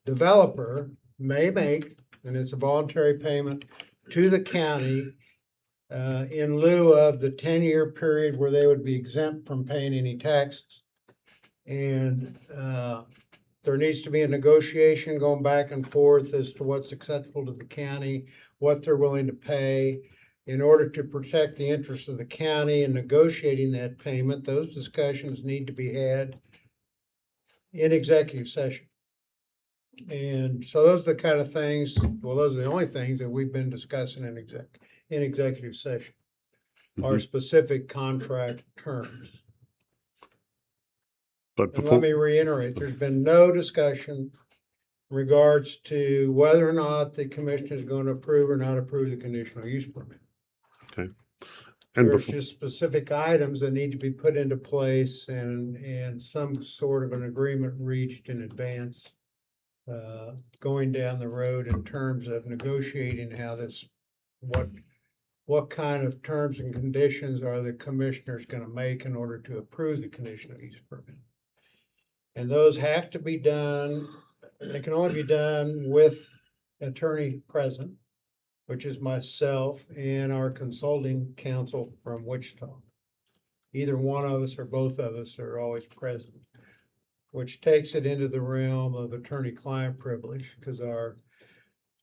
B: developer may make, and it's a voluntary payment to the county in lieu of the 10-year period where they would be exempt from paying any taxes. And there needs to be a negotiation going back and forth as to what's acceptable to the county, what they're willing to pay. In order to protect the interests of the county in negotiating that payment, those discussions need to be had in executive session. And so those are the kind of things, well, those are the only things that we've been discussing in executive session, are specific contract terms.
A: But
B: And
A: before,
B: let me reiterate, there's been no discussion in regards to whether or not the commission is going to approve or not approve the conditional use permit.
A: and
B: There's
A: before,
B: just specific items that need to be put into place and some sort of an agreement reached in advance, going down the road in terms of negotiating how this, what what kind of terms and conditions are the commissioners gonna make in order to approve the conditional use permit? And those have to be done, they can only be done with attorney present, which is myself and our consulting counsel from Wichita. Either one of us or both of us are always present, which takes it into the realm of attorney-client privilege, because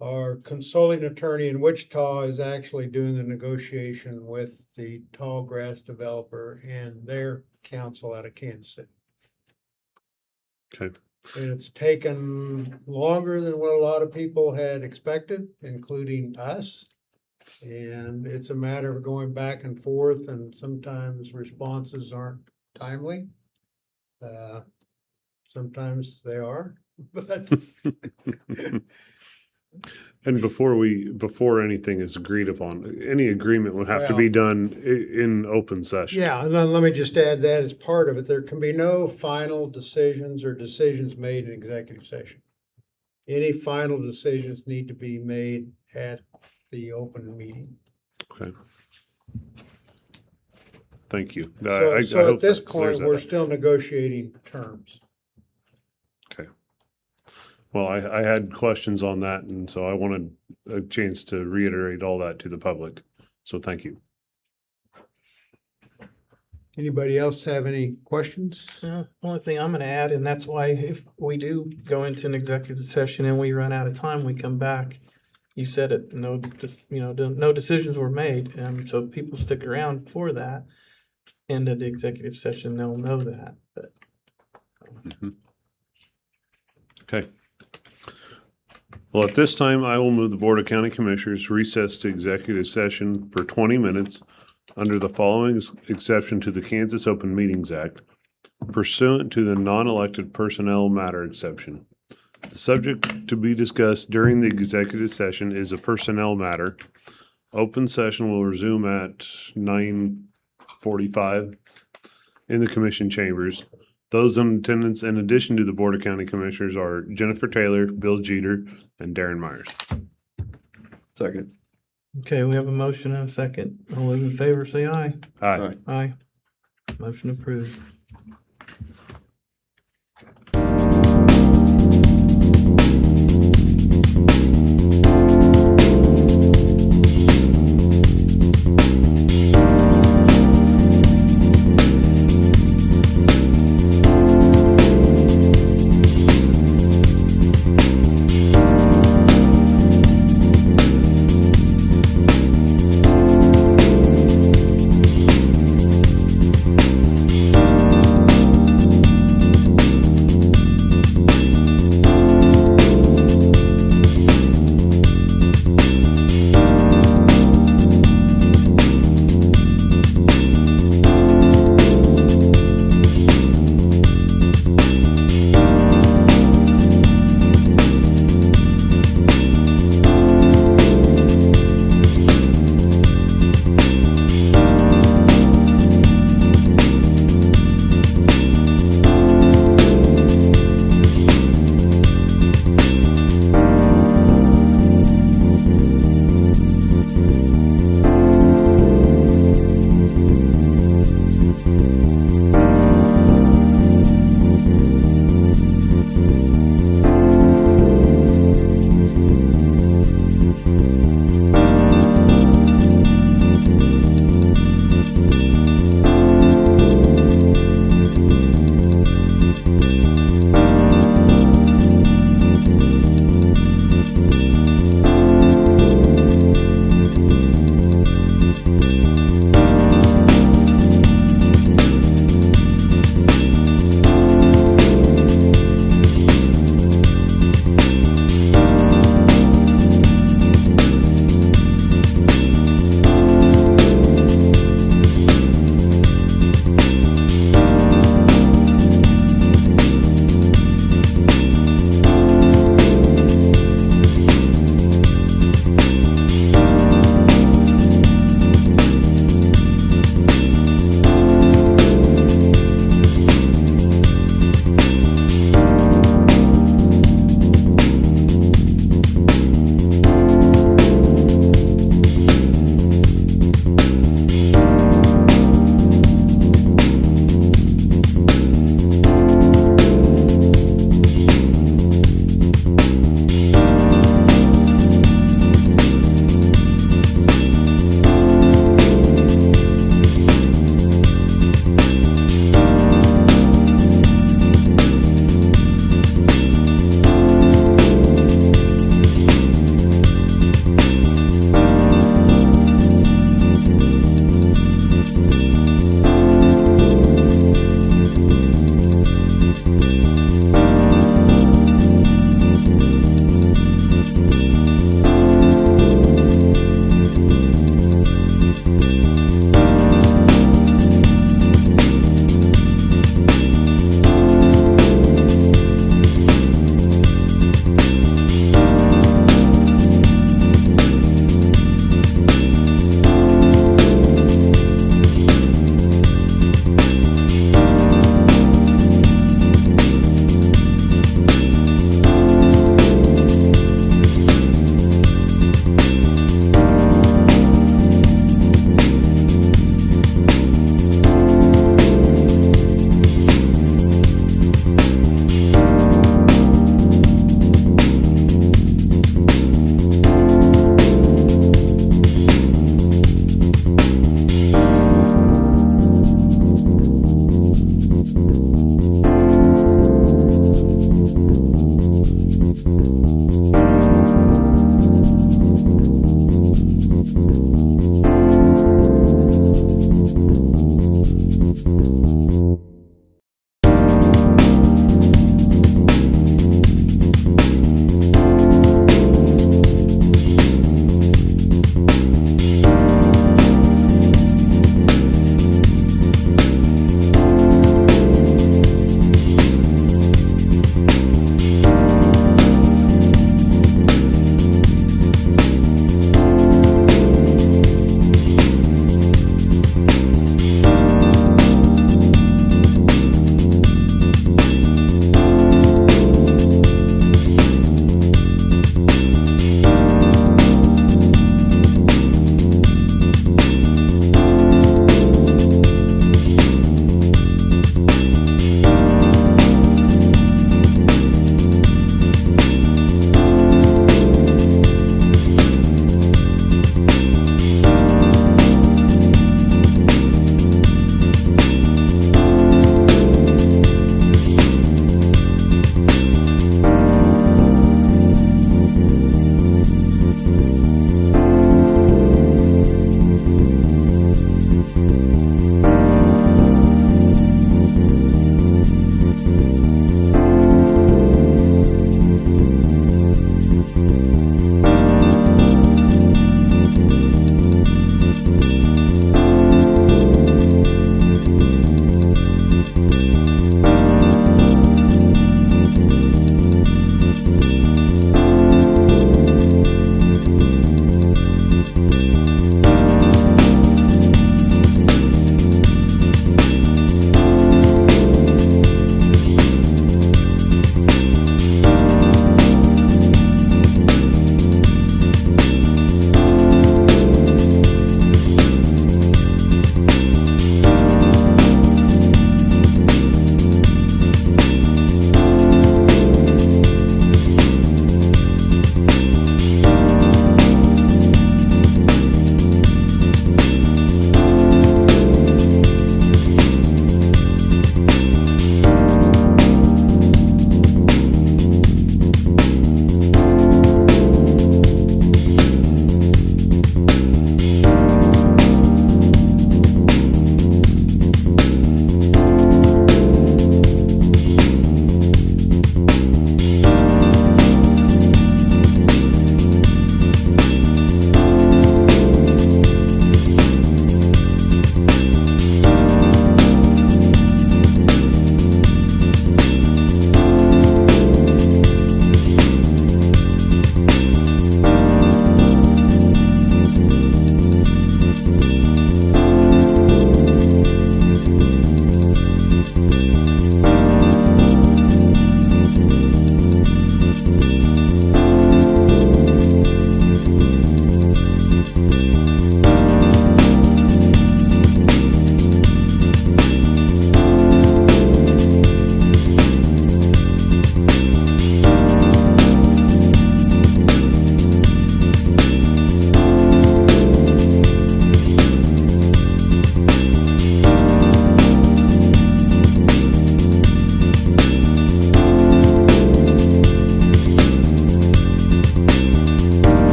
B: our consulting attorney in Wichita is actually doing the negotiation with the tall grass developer and their counsel out of Kansas City.
A: Okay.
B: And it's taken longer than what a lot of people had expected, including us. And it's a matter of going back and forth, and sometimes responses aren't timely. Sometimes they are, but
A: And before anything is agreed upon, any agreement would have to be done in open session.
B: yeah, and then let me just add that as part of it, there can be no final decisions or decisions made in executive session. Any final decisions need to be made at the open meeting.
A: Okay. Thank you.
B: So,
A: I
B: so
A: hope
B: at this
A: that clears
B: point,
A: that
B: we're
A: up.
B: still negotiating terms.
A: Okay. Well, I had questions on that, and so I wanted a chance to reiterate all that to the public. So thank you.
B: Anybody else have any questions?
K: Only thing I'm gonna add, and that's why if we do go into an executive session and we run out of time, we come back. You said it, no decisions were made, and so if people stick around for that end of the executive session, they'll know that, but.
A: Okay. Well, at this time, I will move the Board of County Commissioners recess to executive session for 20 minutes under the following exception to the Kansas Open Meetings Act pursuant to the non-elected personnel matter exception. The subject to be discussed during the executive session is a personnel matter. Open session will resume at 9:45 in the commission chambers. Those in attendance in addition to the Board of County Commissioners are Jennifer Taylor, Bill Jeter, and Darren Myers.
I: Second.
K: Okay, we have a motion and a second. All those in favor say aye.
A: Aye.
K: Aye. Motion approved.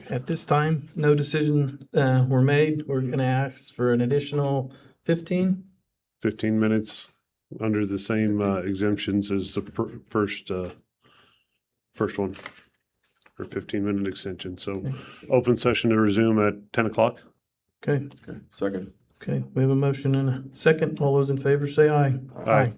K: At this time, no decision were made. We're gonna ask for an additional 15.
A: 15 minutes under the same exemptions as the first one, or 15-minute extension. So open session to resume at 10 o'clock.
K: Okay,
I: Okay, second.
K: okay. We have a motion and a second. All those in favor say aye.
A: Aye.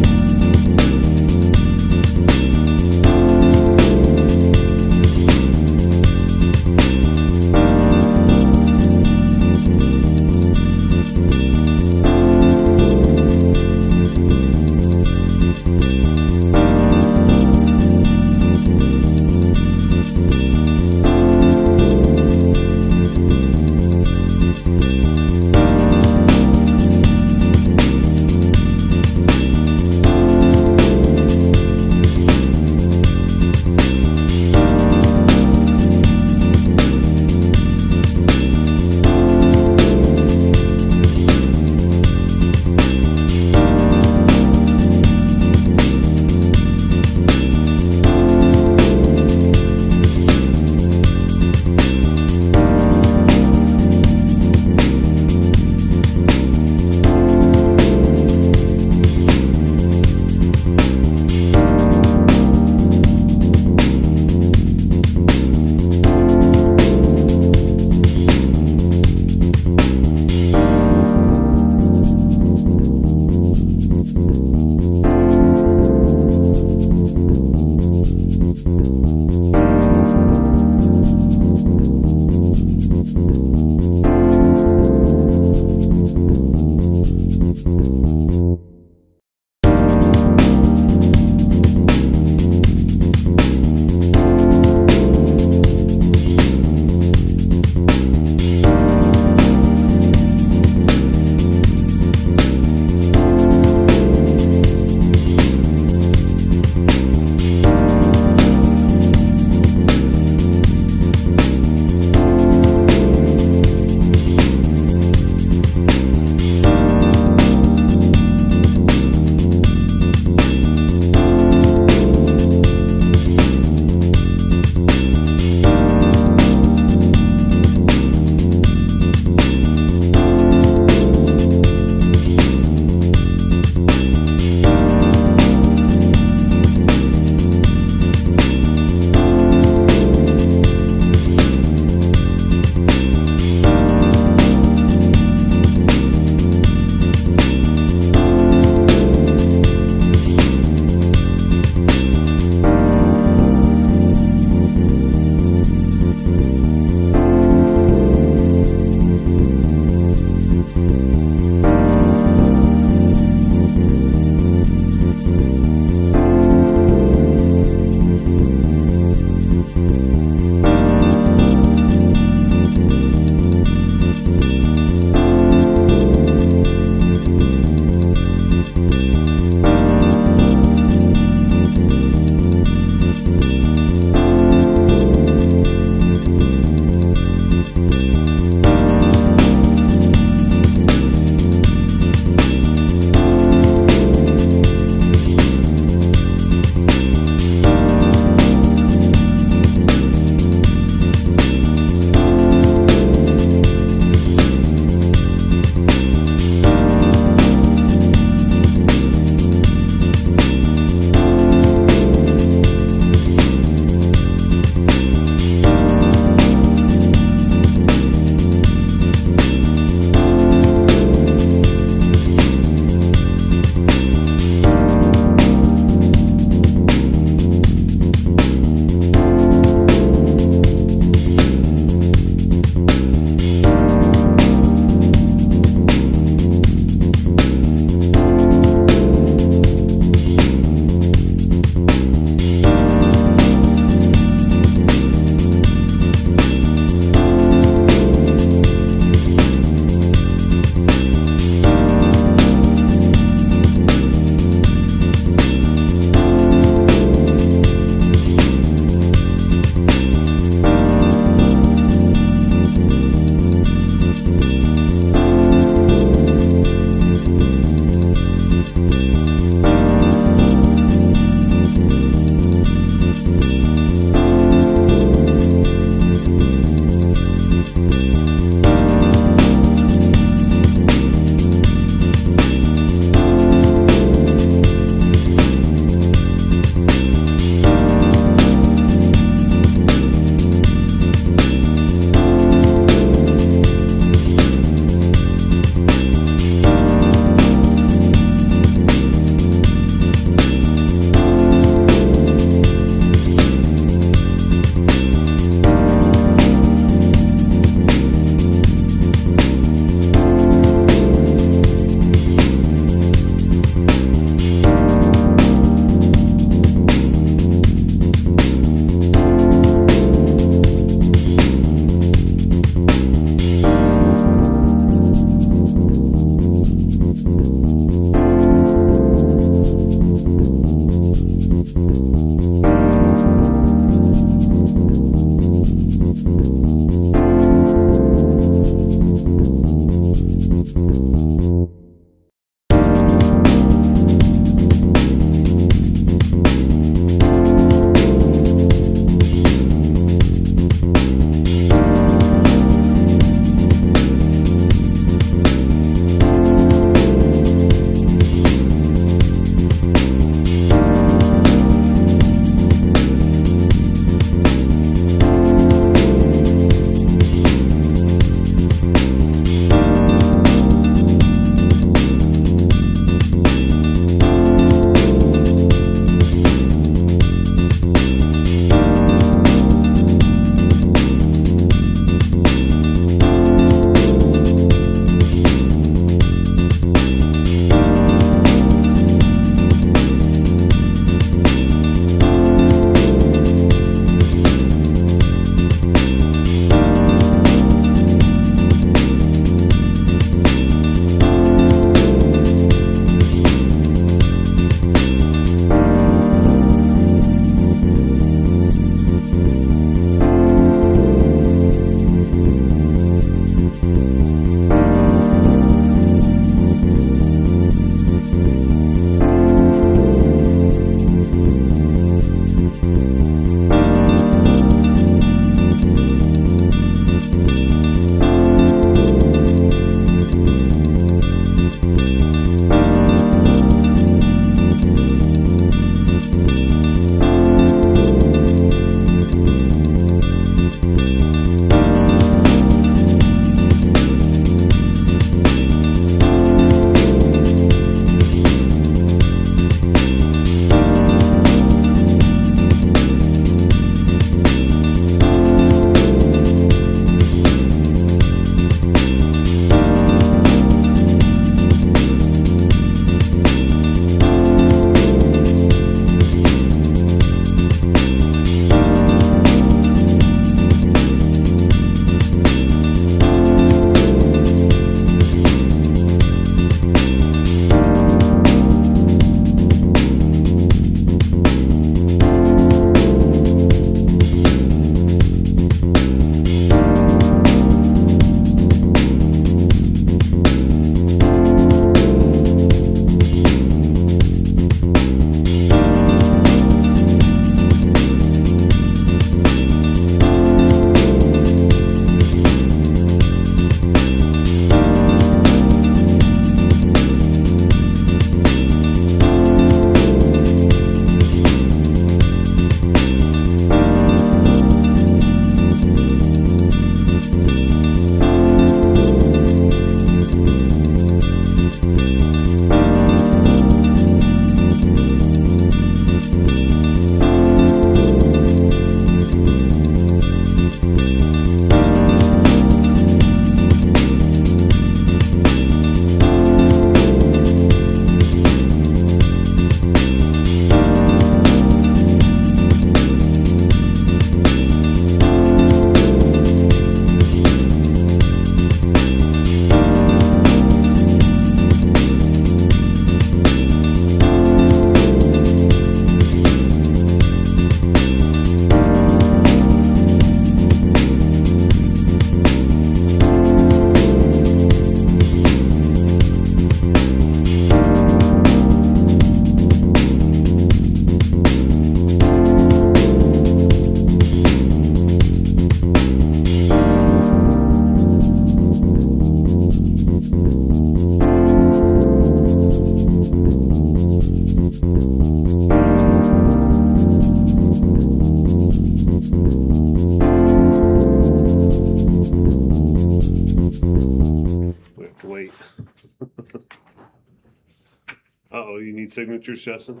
A: Oh, you need signatures, Justin?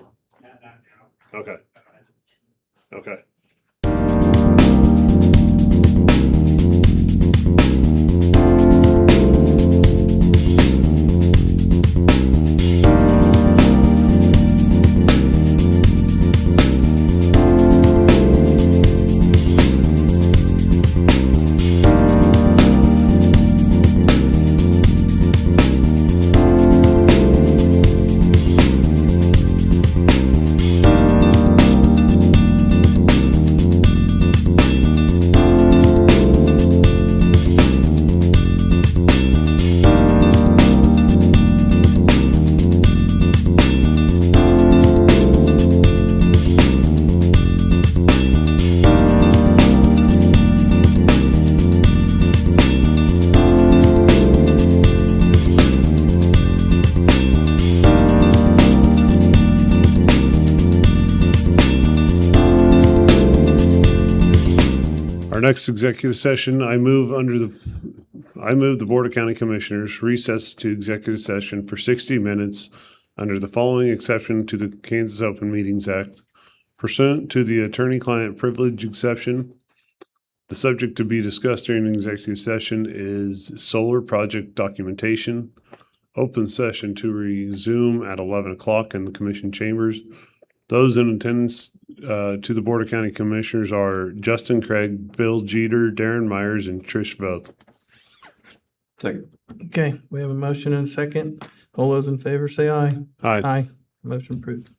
A: Okay. Okay. Our next executive session, I move the Board of County Commissioners recess to executive session for 60 minutes under the following exception to the Kansas Open Meetings Act. Pursuant to the attorney-client privilege exception, the subject to be discussed during the executive session is solar project documentation. Open session to resume at 11 o'clock in the commission chambers. Those in attendance to the Board of County Commissioners are Justin Craig, Bill Jeter, Darren Myers, and Trish Voth.
I: Second.
K: Okay, we have a motion and a second. All those in favor say aye.
A: Aye.
K: Aye. Motion approved.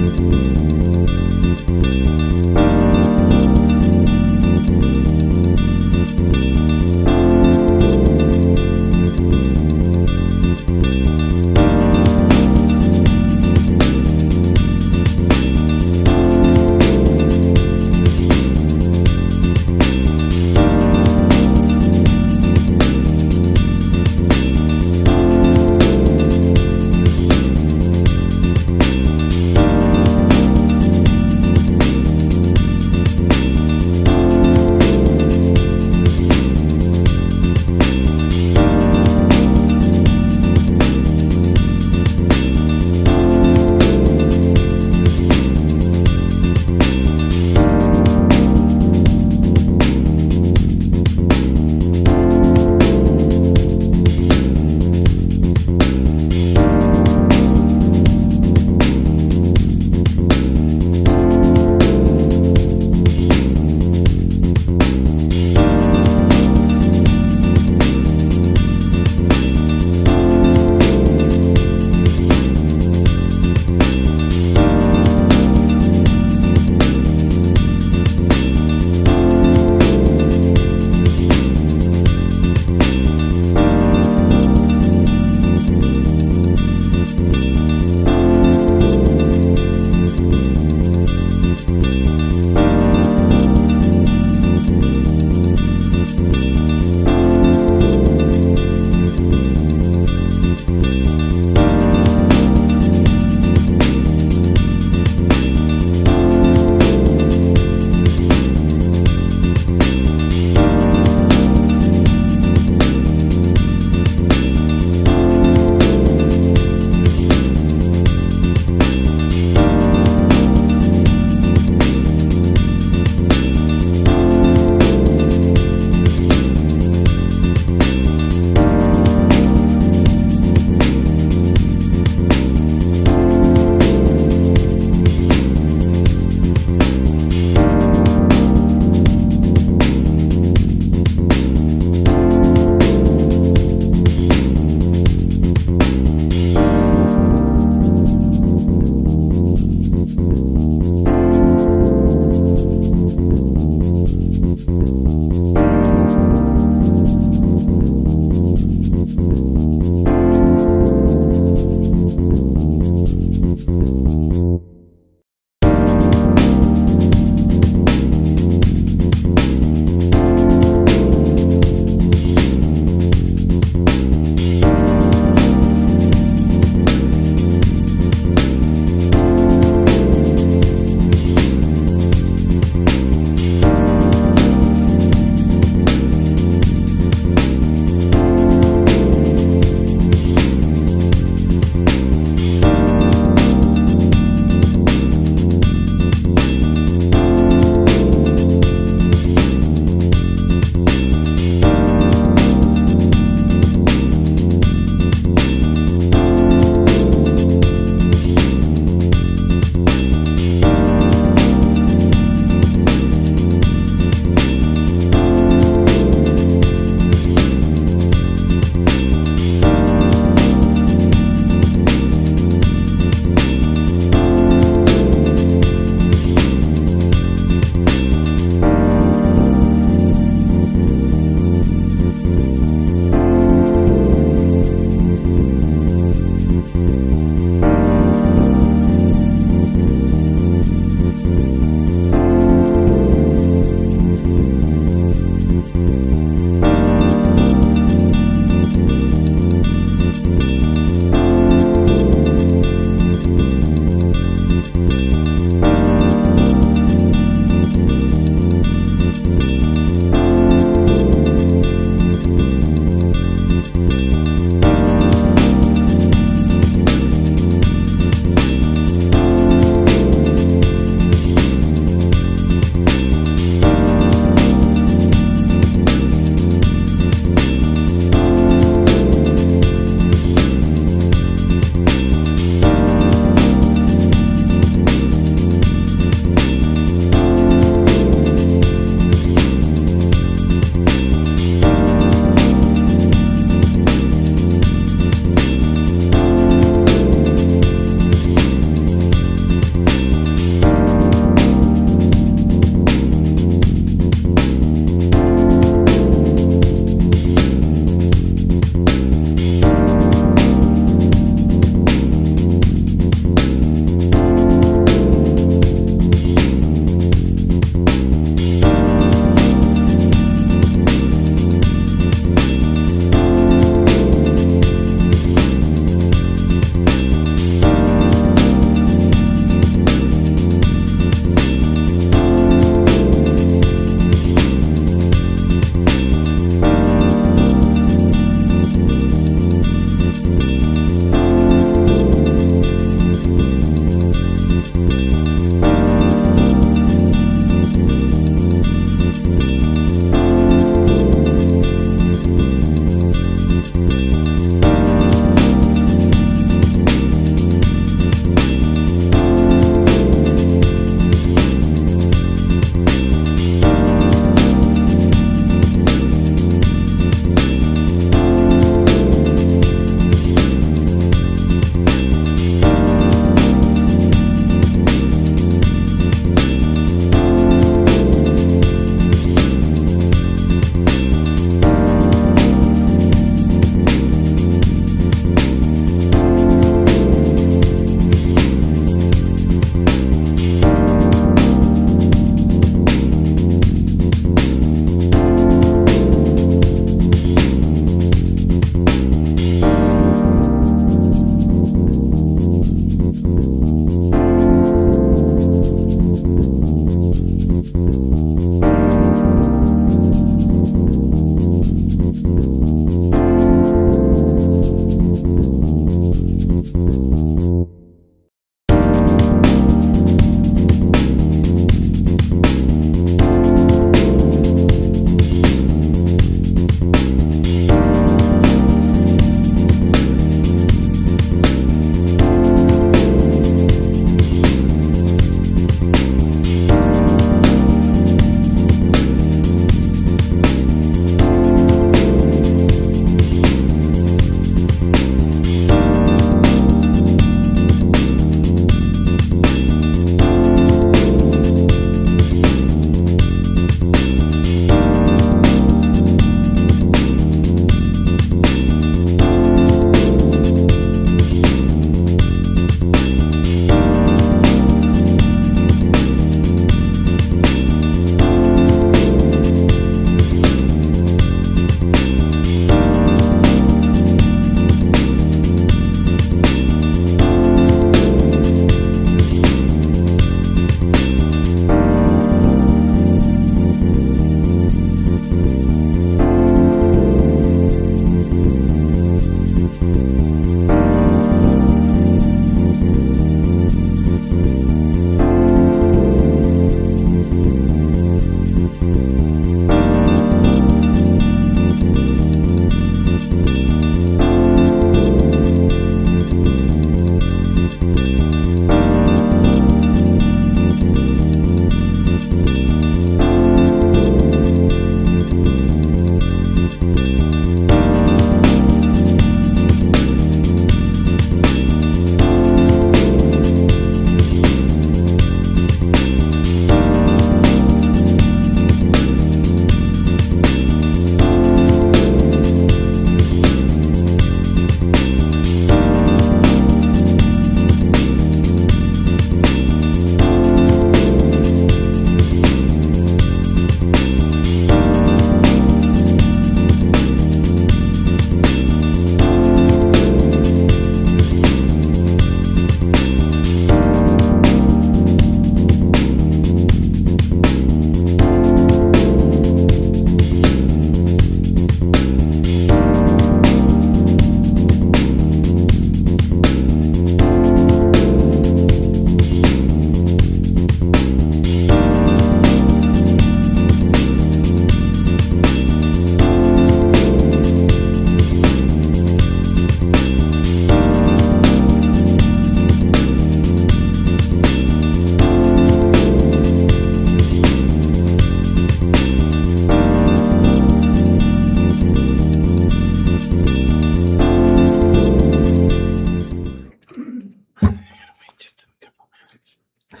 C: It's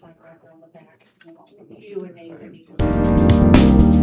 C: like right there on the back. You and Nathan, you can-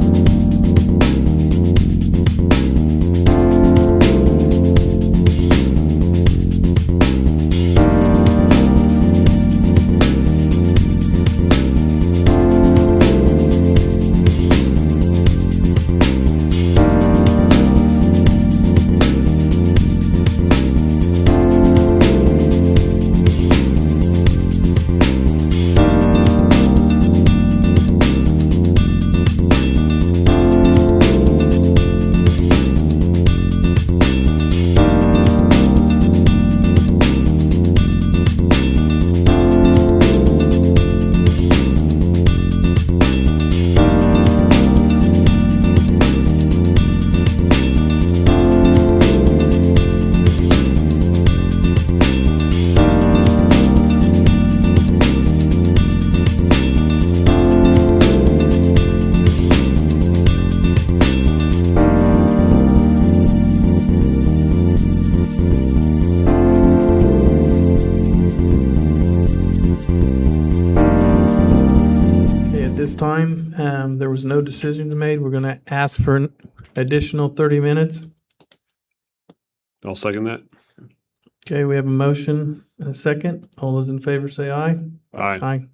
K: Okay, at this time, there was no decisions made. We're gonna ask for an additional 30 minutes.
A: I'll second that.
K: Okay, we have a motion and a second. All those in favor say aye.
A: Aye.
K: Aye.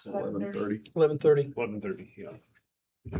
I: 11:30.
K: 11:30.
A: 11:30, yeah.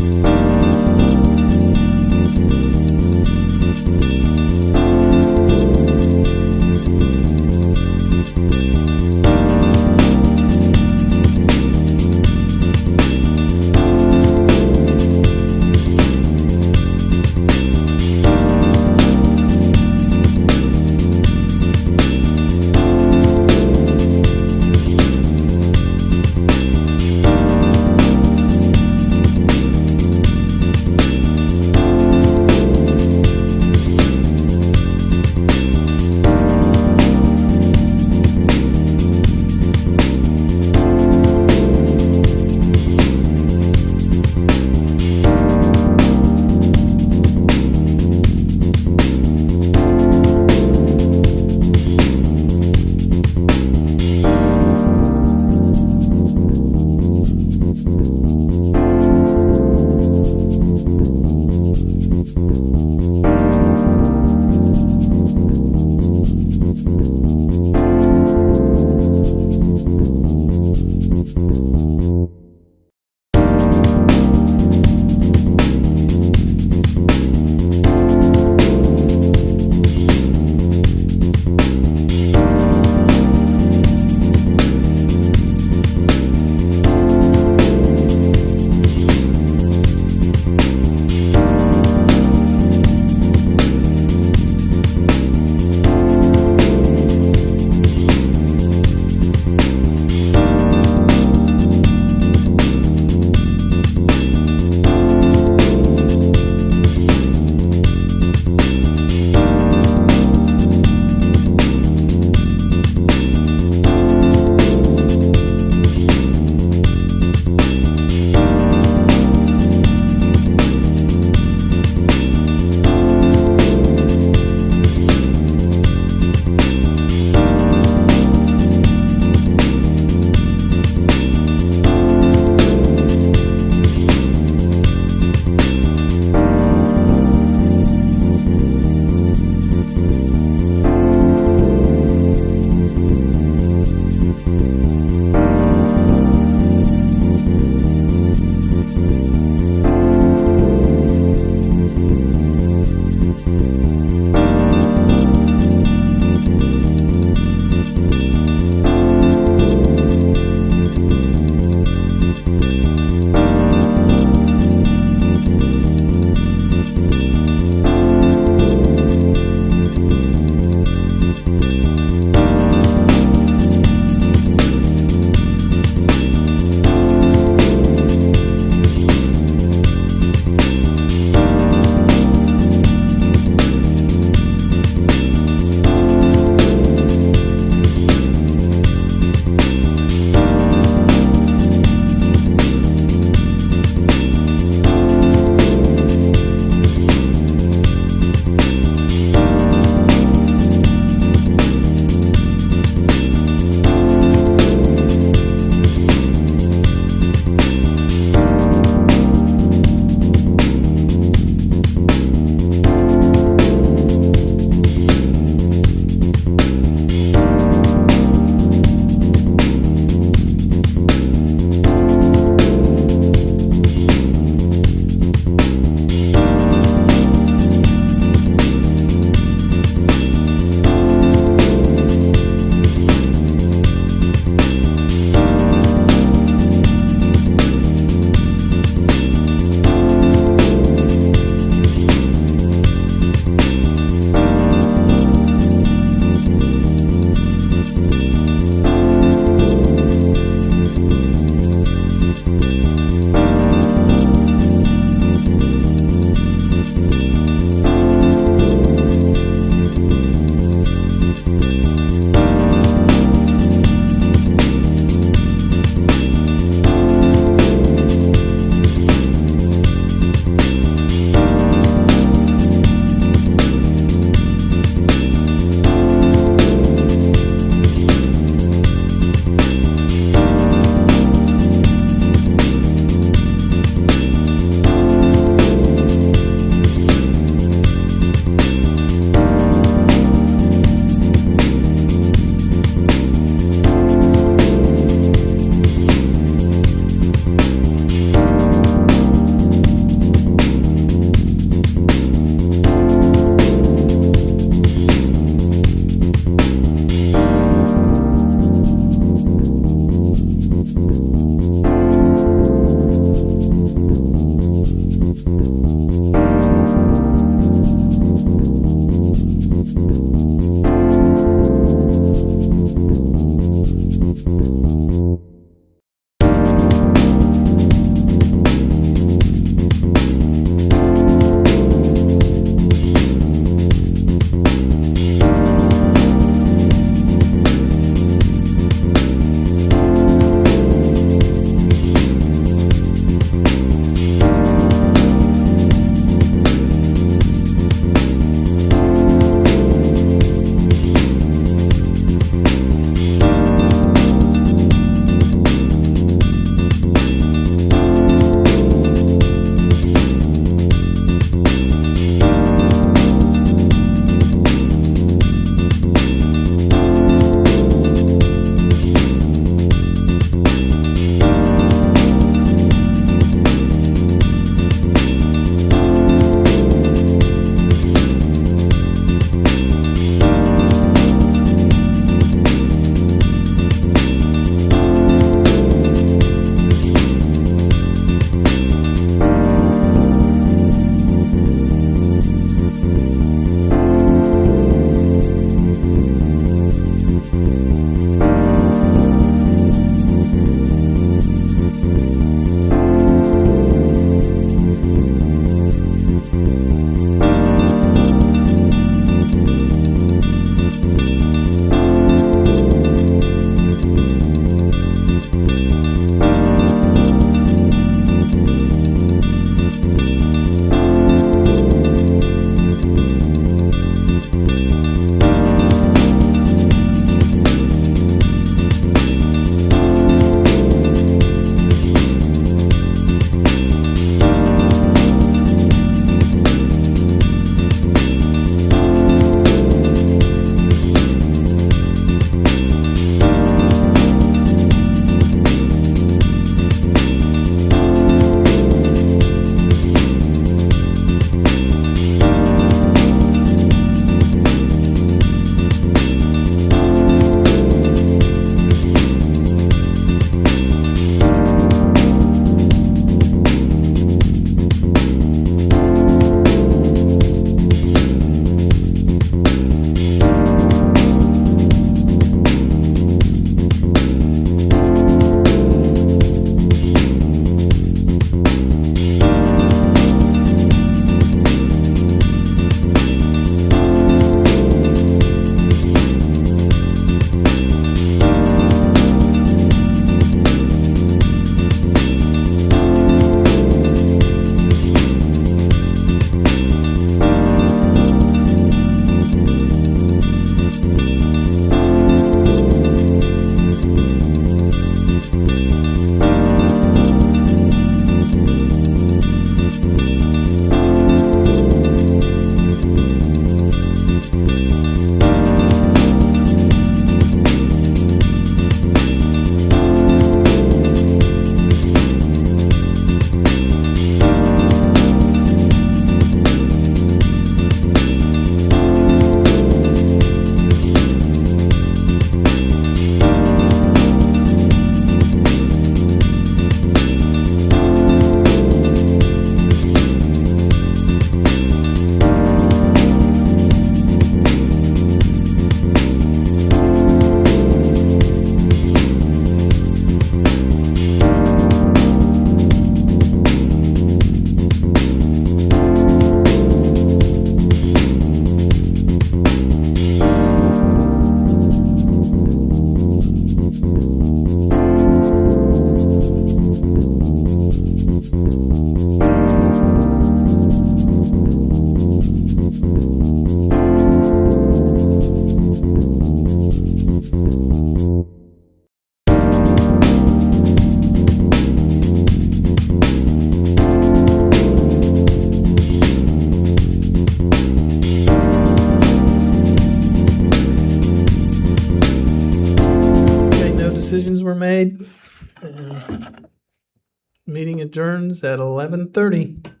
K: Meeting adjourns at 11:30.